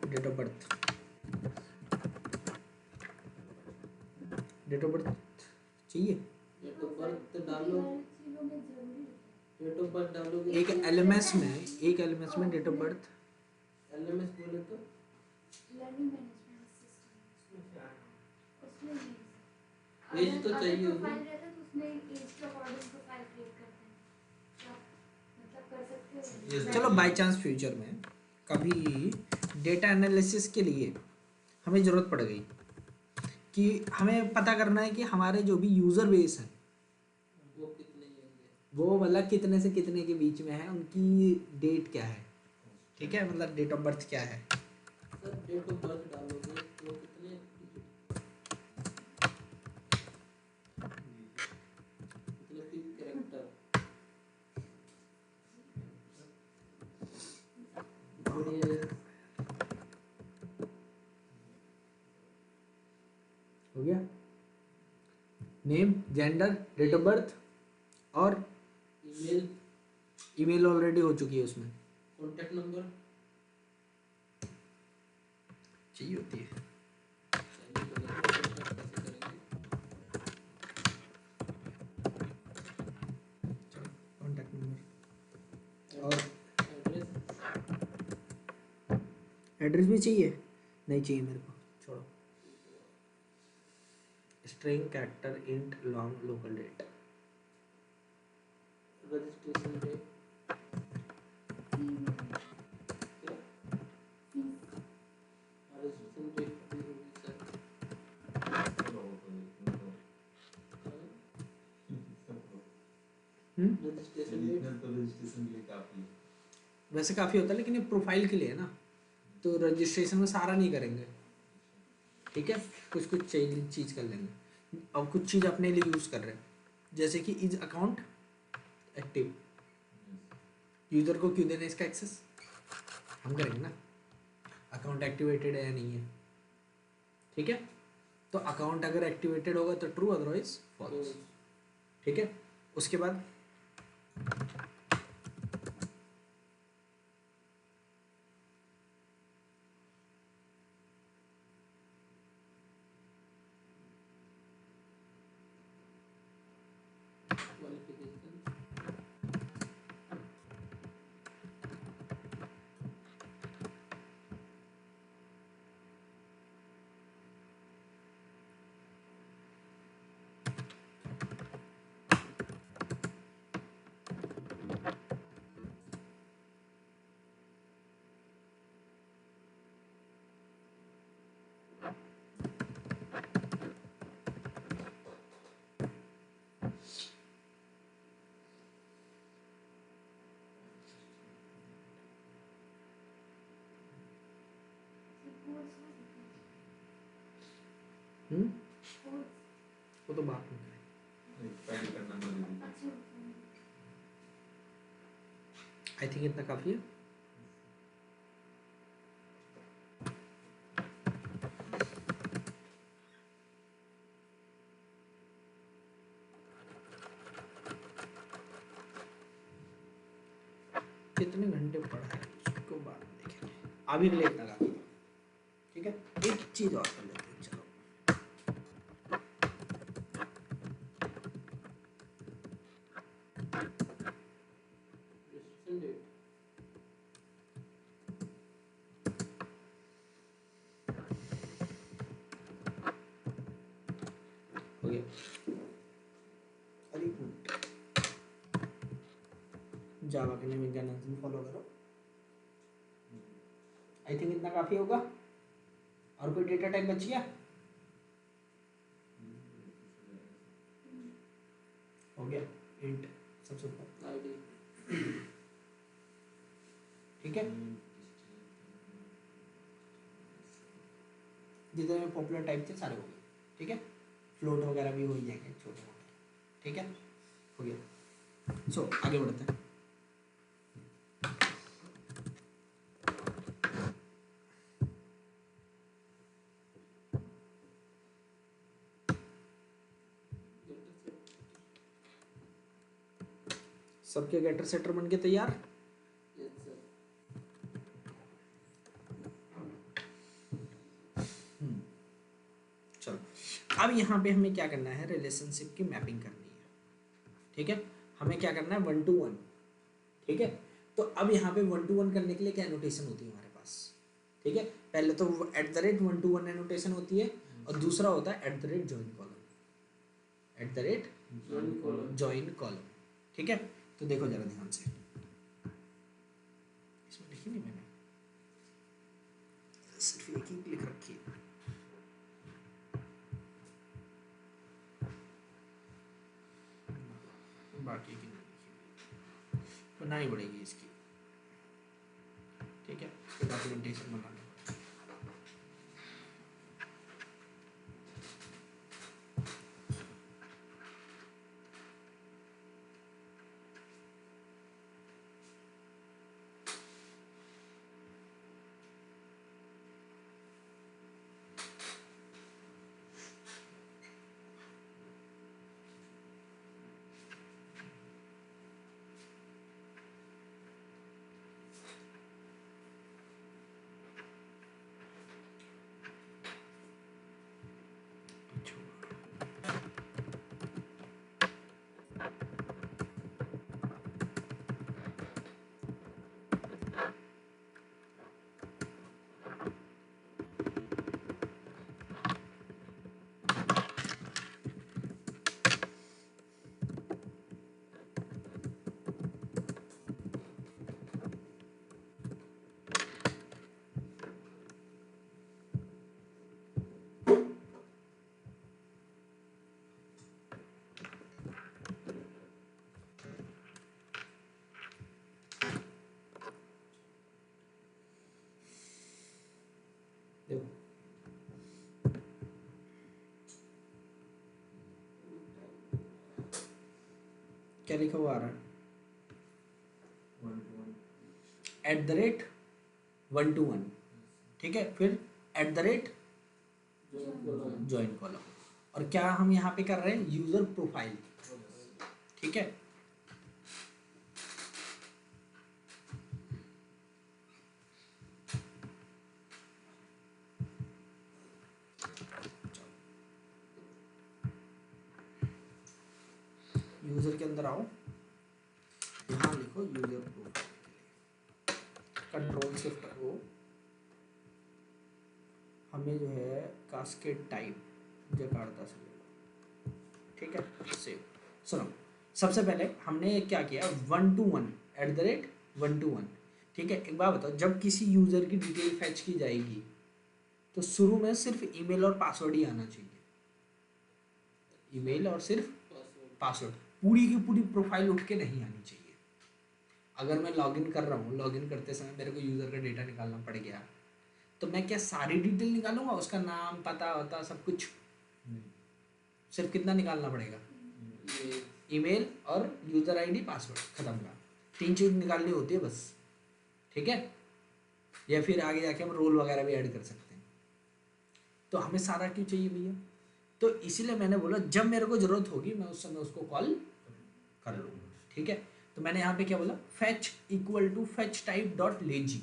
[SPEAKER 1] date of birth, date of birth चाहिए,
[SPEAKER 3] डेट ऑफ बर्थ डालो,
[SPEAKER 2] चीजों में जरूरी है।
[SPEAKER 3] डेट ऑफ बर्थ डालोगे
[SPEAKER 1] एक एलएमएस में, एक एलएमएस में डेट ऑफ बर्थ,
[SPEAKER 3] एलएमएस बोले तो
[SPEAKER 2] लर्निंग मैनेजमेंट सिस्टम उसमें
[SPEAKER 3] एज तो चाहिए होगी।
[SPEAKER 2] प्रोफाइल रहता है तो उसमें एज के अकॉर्डिंग प्रोफाइल क्रिएट करते हैं। क्या मतलब कर सकते हो।
[SPEAKER 1] चलो बाय चांस फ्यूचर में कभी डेटा एनालिसिस के लिए हमें ज़रूरत पड़ गई कि हमें पता करना है कि हमारे जो भी यूज़र बेस हैं
[SPEAKER 3] वो कितने होंगे,
[SPEAKER 1] वो मतलब कितने से कितने के बीच में है, उनकी डेट क्या है, ठीक है, मतलब डेट ऑफ बर्थ क्या है।
[SPEAKER 3] सर डेट ऑफ बर्थ डालोगे तो कितने मतलब कैरेक्टर बढ़िया है।
[SPEAKER 1] हो गया, name, gender, date of birth, और
[SPEAKER 3] ईमेल,
[SPEAKER 1] ईमेल ऑलरेडी हो चुकी है उसमें,
[SPEAKER 3] कॉन्टैक्ट नंबर
[SPEAKER 1] चाहिए होती है।
[SPEAKER 3] चाहिए तो नहीं तो contact कैसे करेंगे।
[SPEAKER 1] कॉन्टैक्ट नंबर और
[SPEAKER 3] एड्रेस
[SPEAKER 1] एड्रेस भी चाहिए, नहीं चाहिए मेरे को, छोड़ो। String, character, int, long, local date,
[SPEAKER 3] registration date registration date भी होगी सर।
[SPEAKER 5] चलो वो तो इतना तो
[SPEAKER 3] रजिस्ट्रेशन डेट
[SPEAKER 5] इतना तो रजिस्ट्रेशन के लिए काफी है।
[SPEAKER 1] वैसे काफ़ी होता है, लेकिन ये प्रोफाइल के लिए है ना, तो रजिस्ट्रेशन में सारा नहीं करेंगे, ठीक है, कुछ कुछ चीज़ कर लेंगे, और कुछ चीज़ अपने लिए यूज़ कर रहे हैं, जैसे कि इज अकाउंट एक्टिव, यूज़र को क्यों देना इसका एक्सेस, हम करेंगे ना, अकाउंट एक्टिवेटेड है या नहीं है, ठीक है, तो अकाउंट अगर एक्टिवेटेड होगा तो ट्रू, अदरवाइज फॉल्स, ठीक है। उसके बाद
[SPEAKER 3] क्वालिफिकेशन
[SPEAKER 1] वो तो बात नहीं करें।
[SPEAKER 5] पैन का नंबर दे दीजिए।
[SPEAKER 2] अच्छा
[SPEAKER 1] आई थिंक इतना काफ़ी है। कितने घंटे पढ़ा है उसको बाद में देखेंगे, अभी लेट ना लगा। ठीक है, एक चीज़ और कर लेते हैं, चलो।
[SPEAKER 3] Registration date.
[SPEAKER 1] हो गया। अरे जावा के नेमिंग कन्वेंशन फॉलो करो। आई थिंक इतना काफ़ी होगा। और कोई डेटा टाइप बच गया? हो गया। इंट सबसे ऊपर,
[SPEAKER 3] ID.
[SPEAKER 1] ठीक है। जितने भी पॉपुलर टाइप थे सारे हो गए, ठीक है। फ्लोट वगैरह भी हो ही जाएंगे छोटे मोटे, ठीक है। हो गया। सो आगे बढ़ते हैं। सबके गेटर सेटर बन के तैयार।
[SPEAKER 3] Yes sir.
[SPEAKER 1] चलो, अब यहाँ पे हमें क्या करना है, रिलेशनशिप की मैपिंग करनी है, ठीक है। हमें क्या करना है, 1 to 1, ठीक है। तो अब यहाँ पे 1 to 1 करने के लिए क्या एनोटेशन होती है हमारे पास, ठीक है। पहले तो @1 to 1 एनोटेशन होती है, और दूसरा होता है @join column,
[SPEAKER 3] Join column.
[SPEAKER 1] @join column, ठीक है। तो देखो जरा ध्यान से, इसमें लिखी नहीं मैंने, सिर्फ एक ही लिख रखी है। बाकी की नहीं लिखी, बनानी पड़ेगी इसकी, ठीक है। डॉक्यूमेंटेशन बनाना पड़ेगा। देखो क्या लिखा हुआ आ रहा है,
[SPEAKER 5] 1 to 1.
[SPEAKER 1] @1 to 1, ठीक है। फिर
[SPEAKER 3] Join column.
[SPEAKER 1] @join column, और क्या हम यहाँ पे कर रहे हैं, यूजर प्रोफाइल, ठीक है। यूजर के अंदर आओ, यहाँ लिखो यूजर प्रोफाइल के लिए, Ctrl+Shift+O। हमें जो है कास्केड टाइप जकार्ता से लेना, ठीक है। सेव। सुनो, सबसे पहले हमने क्या किया, 1 to 1 @1 to 1, ठीक है। एक बात बताओ, जब किसी यूजर की डिटेल फैच की जाएगी तो शुरू में सिर्फ ईमेल और पासवर्ड ही आना चाहिए, ईमेल और सिर्फ
[SPEAKER 3] Password.
[SPEAKER 1] पासवर्ड, पूरी की पूरी प्रोफाइल उठ के नहीं आनी चाहिए। अगर मैं लॉगिन कर रहा हूँ, लॉगिन करते समय मेरे को यूज़र का डेटा निकालना पड़ गया, तो मैं क्या सारी डिटेल निकालूंगा, उसका नाम पता होता सब कुछ? सिर्फ कितना निकालना पड़ेगा,
[SPEAKER 3] ये
[SPEAKER 1] ईमेल और यूज़र आईडी पासवर्ड, खत्म का। 3 चीज निकालनी होती है बस, ठीक है। या फिर आगे जाके हम रोल वगैरह भी ऐड कर सकते हैं। तो हमें सारा क्यों चाहिए भैया? तो इसीलिए मैंने बोला जब मेरे को जरूरत होगी मैं उस समय उसको कॉल कर लूँगा, ठीक है। तो मैंने यहाँ पे क्या बोला, fetch equal to fetch type dot lazy,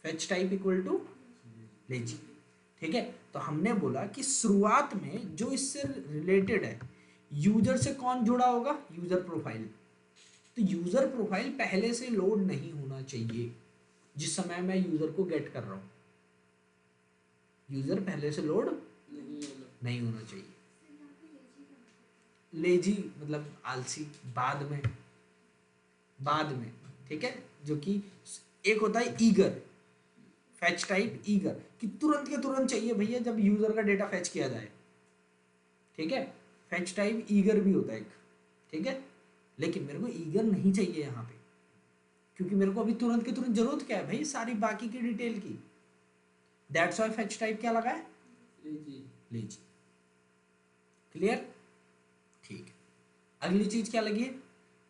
[SPEAKER 1] fetch type equal to lazy, ठीक है। तो हमने बोला कि शुरुआत में जो इससे रिलेटेड है, यूजर से कौन जुड़ा होगा, यूजर प्रोफाइल। तो यूजर प्रोफाइल पहले से लोड नहीं होना चाहिए जिस समय मैं यूजर को गेट कर रहा हूँ, यूजर पहले से लोड नहीं होना चाहिए। लेजी मतलब आलसी, बाद में, ठीक है। जो कि एक होता है ईगर, फैच टाइप ईगर, कि तुरंत के तुरंत चाहिए भैया जब यूजर का डेटा फैच किया जाए, ठीक है। फैच टाइप ईगर भी होता है एक, ठीक है। लेकिन मेरे को ईगर नहीं चाहिए यहाँ पे, क्योंकि मेरे को अभी तुरंत के तुरंत जरूरत क्या है भाई, सारी बाकी की डिटेल की। दैट्स व्हाई फैच टाइप क्या लगा है, लेजी। क्लियर, ठीक है। अगली चीज क्या लगी है,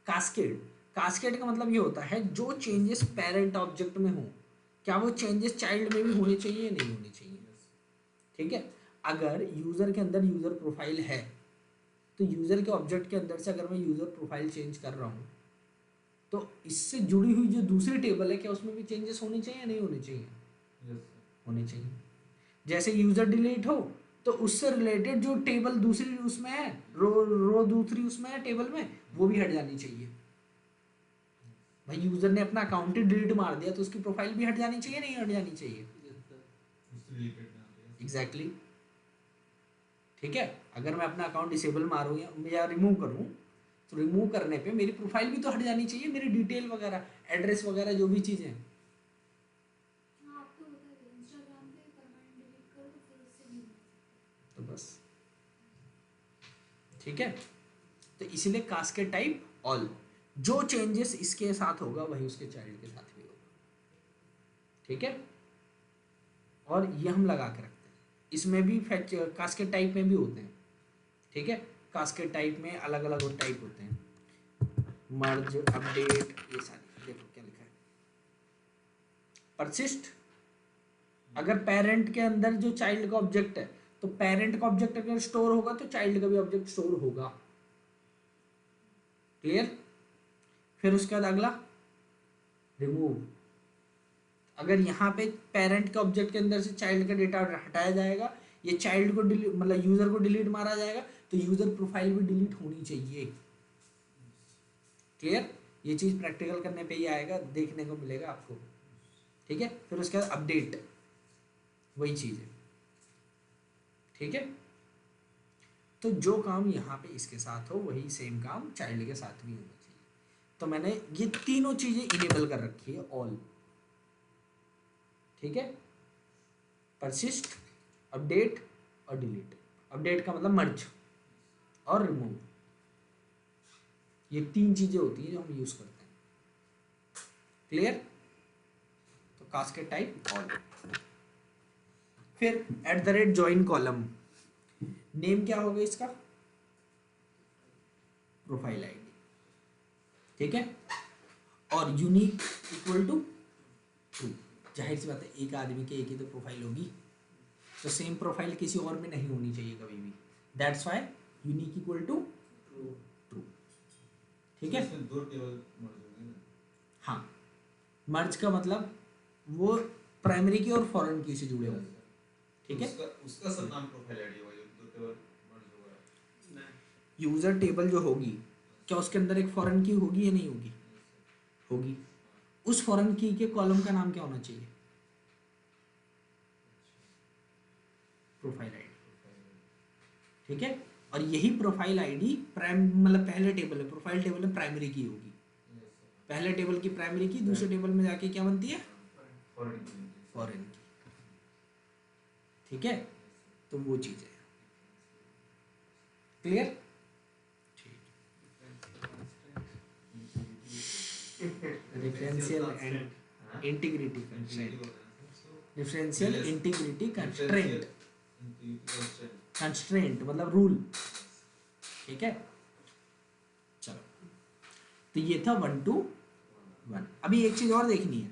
[SPEAKER 1] कास्केड। कास्केड का मतलब ये होता है जो चेंजेस पेरेंट ऑब्जेक्ट में हो, क्या वो चेंजेस चाइल्ड में भी होने चाहिए या नहीं होने चाहिए, ठीक है। अगर यूजर के अंदर यूजर प्रोफाइल है तो यूजर के ऑब्जेक्ट के अंदर से अगर मैं यूजर प्रोफाइल चेंज कर रहा हूँ तो इससे जुड़ी हुई जो दूसरी टेबल है क्या उसमें भी चेंजेस होने चाहिए या नहीं होने चाहिए, होने चाहिए। जैसे यूजर डिलीट हो तो उससे रिलेटेड जो टेबल दूसरी उसमें है, रो दूसरी उसमें है टेबल में, वो भी हट जानी चाहिए। भाई यूजर ने अपना अकाउंट ही डिलीट मार दिया तो उसकी प्रोफाइल भी हट जानी चाहिए, नहीं हट जानी चाहिए, एग्जैक्टली, ठीक है। अगर मैं अपना अकाउंट डिसेबल मारूँ या रिमूव करूँ तो रिमूव करने पे मेरी प्रोफाइल भी तो हट जानी चाहिए, मेरी डिटेल वगैरह, एड्रेस वगैरह जो भी चीज़ें हैं।
[SPEAKER 2] हाँ, आपको पता है इंस्टाग्राम पे कमेंट डिलीट करो तो फिर उससे नहीं होता।
[SPEAKER 1] तो बस, ठीक है। तो इसीलिए कास्केड टाइप ऑल, जो चेंजेस इसके साथ होगा वही उसके चाइल्ड के साथ भी होगा, ठीक है। और ये हम लगा के रखते हैं, इसमें भी फैच कास्केड टाइप में भी होते हैं, ठीक है। कास्केड टाइप में अलग अलग टाइप होते हैं, मर्ज, अपडेट, ये सारी। देखो क्या लिखा है, परसिस्ट। अगर पेरेंट के अंदर जो चाइल्ड का ऑब्जेक्ट है तो पेरेंट का ऑब्जेक्ट अगर स्टोर होगा तो चाइल्ड का भी ऑब्जेक्ट स्टोर होगा, क्लियर। फिर उसके बाद अगला रिमूव। अगर यहाँ पे पेरेंट के ऑब्जेक्ट के अंदर से चाइल्ड का डेटा हटाया जाएगा, ये चाइल्ड को डिलीट मतलब यूजर को डिलीट मारा जाएगा तो यूजर प्रोफाइल भी डिलीट होनी चाहिए, क्लियर। ये चीज प्रैक्टिकल करने पे ही आएगा, देखने को मिलेगा आपको, ठीक है। फिर उसके बाद अपडेट, वही चीज है, ठीक है। तो जो काम यहाँ पे इसके साथ हो वही सेम काम चाइल्ड के साथ भी होना चाहिए। तो मैंने ये तीनों चीजें इनेबल कर रखी है, ऑल, ठीक है। परसिस्ट, अपडेट और डिलीट। अपडेट का मतलब मर्ज और रिमूव, ये 3 चीजें होती हैं जो हम यूज करते हैं, क्लियर। तो कास्केड टाइप ऑल। फिर @join कॉलम, नेम क्या होगा इसका, प्रोफाइल आईडी, ठीक है। और यूनिक इक्वल टू ट्रू। जाहिर सी बात है एक आदमी के एक ही तो प्रोफाइल होगी, तो सेम प्रोफाइल किसी और में नहीं होनी चाहिए कभी भी। That's why unique equal to true, ठीक है।
[SPEAKER 5] इसमें 2 टेबल मर्ज होंगे ना।
[SPEAKER 1] हाँ, मर्ज का मतलब वो प्राइमरी की और फॉरेन की से जुड़े होंगे, ठीक है।
[SPEAKER 5] उसका सब नाम प्रोफाइल आईडी होगा, जो 2 टेबल मर्ज होगा।
[SPEAKER 1] यूजर टेबल जो होगी क्या उसके अंदर एक फॉरेन की होगी या नहीं होगी, होगी। उस फॉरेन की के कॉलम का नाम क्या होना चाहिए, प्रोफाइल आईडी, ठीक है। और यही प्रोफाइल आईडी प्राइम मतलब पहले टेबल है, प्रोफाइल टेबल में प्राइमरी की होगी, पहले टेबल की प्राइमरी की, दूसरे टेबल में जाके क्या बनती है, फॉरेन की, ठीक है। तो वो चीज है, clear, differential and integrity constraint, differential integrity constraint, constraint मतलब रूल, ठीक है। चलो तो ये था 1 to 1। अभी एक चीज और देखनी है,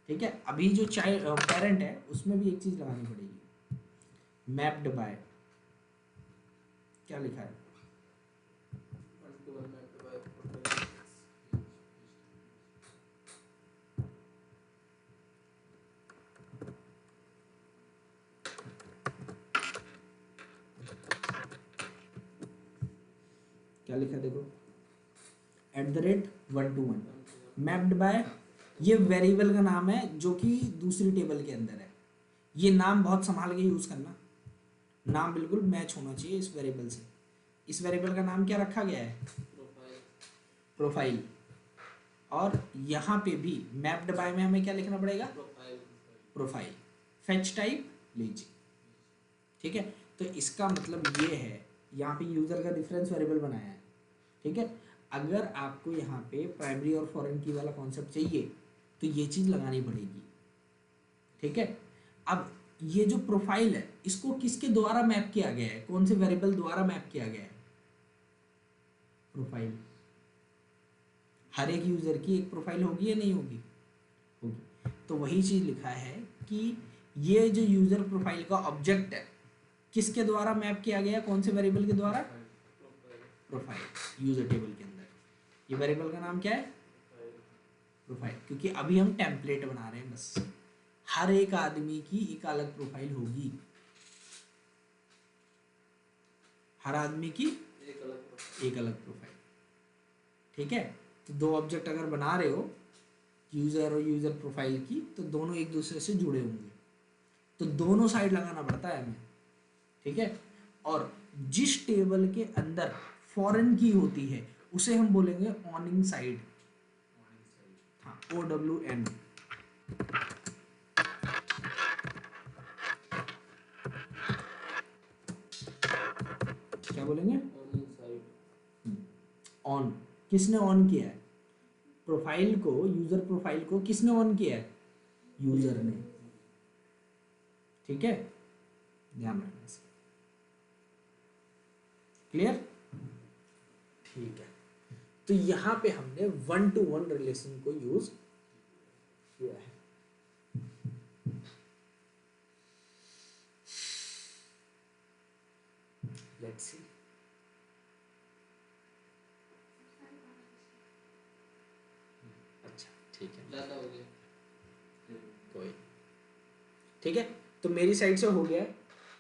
[SPEAKER 1] ठीक है। अभी जो चाइल्ड पेरेंट है उसमें भी एक चीज लगानी पड़ेगी, मैप्ड बाय, क्या लिखा है?
[SPEAKER 3] 1 to 1 mapped by profile।
[SPEAKER 1] क्या लिखा है देखो, @1 to 1 मैप्ड बाय, ये वेरिएबल का नाम है जो कि दूसरी टेबल के अंदर है। ये नाम बहुत संभाल के यूज करना, नाम बिल्कुल मैच होना चाहिए इस वेरिएबल से। इस वेरिएबल का नाम क्या रखा गया है?
[SPEAKER 3] प्रोफाइल।
[SPEAKER 1] प्रोफाइल। और यहाँ पे भी मैप्ड बाय में हमें क्या लिखना पड़ेगा?
[SPEAKER 3] प्रोफाइल।
[SPEAKER 1] प्रोफाइल। फेच टाइप लीजिए, ठीक है। तो इसका मतलब ये है, यहाँ पे यूजर का डिफरेंस वेरिएबल बनाया है, ठीक है। अगर आपको यहाँ पे प्राइमरी और फॉरेन की वाला कॉन्सेप्ट चाहिए तो ये चीज लगानी पड़ेगी, ठीक है। अब ये जो प्रोफाइल है इसको किसके द्वारा मैप किया गया है, कौन से वेरिएबल द्वारा मैप किया गया है? प्रोफाइल। हर एक यूजर की एक प्रोफाइल होगी या नहीं होगी? होगी। तो वही चीज लिखा है कि ये जो यूजर प्रोफाइल का ऑब्जेक्ट है किसके द्वारा मैप किया गया, कौन से वेरिएबल के द्वारा? प्रोफाइल। यूजर टेबल के अंदर ये वेरिएबल का नाम क्या है? प्रोफाइल। क्योंकि अभी हम टेम्पलेट बना रहे हैं, बस हर एक आदमी की एक अलग प्रोफाइल होगी, हर आदमी की एक अलग प्रोफाइल, ठीक है। तो दो ऑब्जेक्ट अगर बना रहे हो यूजर और यूजर प्रोफाइल की, तो दोनों एक दूसरे से जुड़े होंगे, तो दोनों साइड लगाना पड़ता है हमें, ठीक है। और जिस टेबल के अंदर फॉरेन की होती है उसे हम बोलेंगे ऑनिंग साइड, हाँ, OWN। क्या बोलेंगे? ऑन। किसने ऑन किया है प्रोफाइल को? यूजर प्रोफाइल को किसने ऑन किया है? यूजर ने, ठीक है। ध्यान रखना इसका, क्लियर? ठीक है। तो यहां पे हमने 1 to 1 रिलेशन को यूज किया है। Let's see. अच्छा, ठीक है,
[SPEAKER 3] ज़्यादा हो गया।
[SPEAKER 1] कोई, ठीक है। तो मेरी साइड से हो गया है,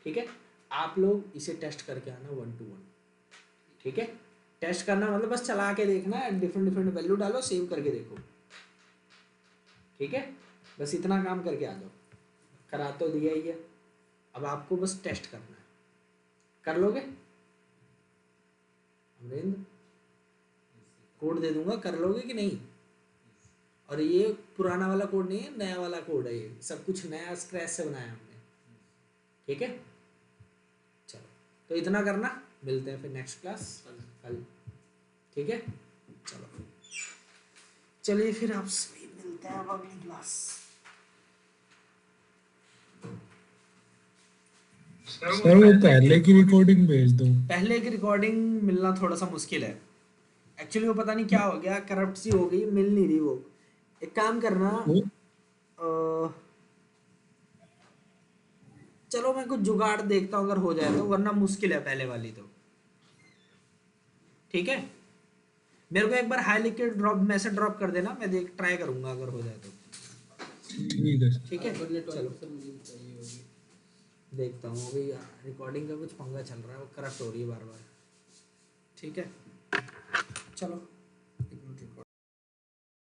[SPEAKER 1] ठीक है। आप लोग इसे टेस्ट करके आना 1 to 1, ठीक है। टेस्ट करना मतलब बस चला के देखना है, डिफरेंट डिफरेंट वैल्यू डालो, सेव करके देखो, ठीक है। बस इतना काम करके आ जाओ, करा तो दिया ही है, अब आपको बस टेस्ट करना है। कर लोगे? अमरेंद्र, कोड दे दूंगा, कर लोगे कि नहीं? और ये पुराना वाला कोड नहीं है, नया वाला कोड है, ये सब कुछ नया स्क्रैच से बनाया हमने, ठीक है। चलो, तो इतना करना, मिलते हैं फिर नेक्स्ट क्लास कल, ठीक है। चलो, चलिए फिर आप सभी मिलते हैं अब अगली क्लास।
[SPEAKER 6] सर वो पहले की रिकॉर्डिंग भेज दो।
[SPEAKER 1] पहले की रिकॉर्डिंग मिलना थोड़ा सा मुश्किल है एक्चुअली, वो पता नहीं क्या हो गया, करप्ट सी हो गई, मिल नहीं रही वो। एक काम करना, चलो मैं कुछ जुगाड़ देखता हूँ अगर हो जाए तो, वरना मुश्किल है पहले वाली तो, ठीक है। मेरे को एक बार हाई लिख के मैसेज ड्रॉप कर देना, मैं देख ट्राई करूंगा अगर हो जाए तो,
[SPEAKER 6] ठीक है सर।
[SPEAKER 1] ठीक है। चलो,
[SPEAKER 3] सर मुझे भी चाहिए होगी।
[SPEAKER 1] देखता हूँ अभी, रिकॉर्डिंग का कुछ पंगा चल रहा है, वो करप्ट हो रही है बार बार, ठीक है। चलो।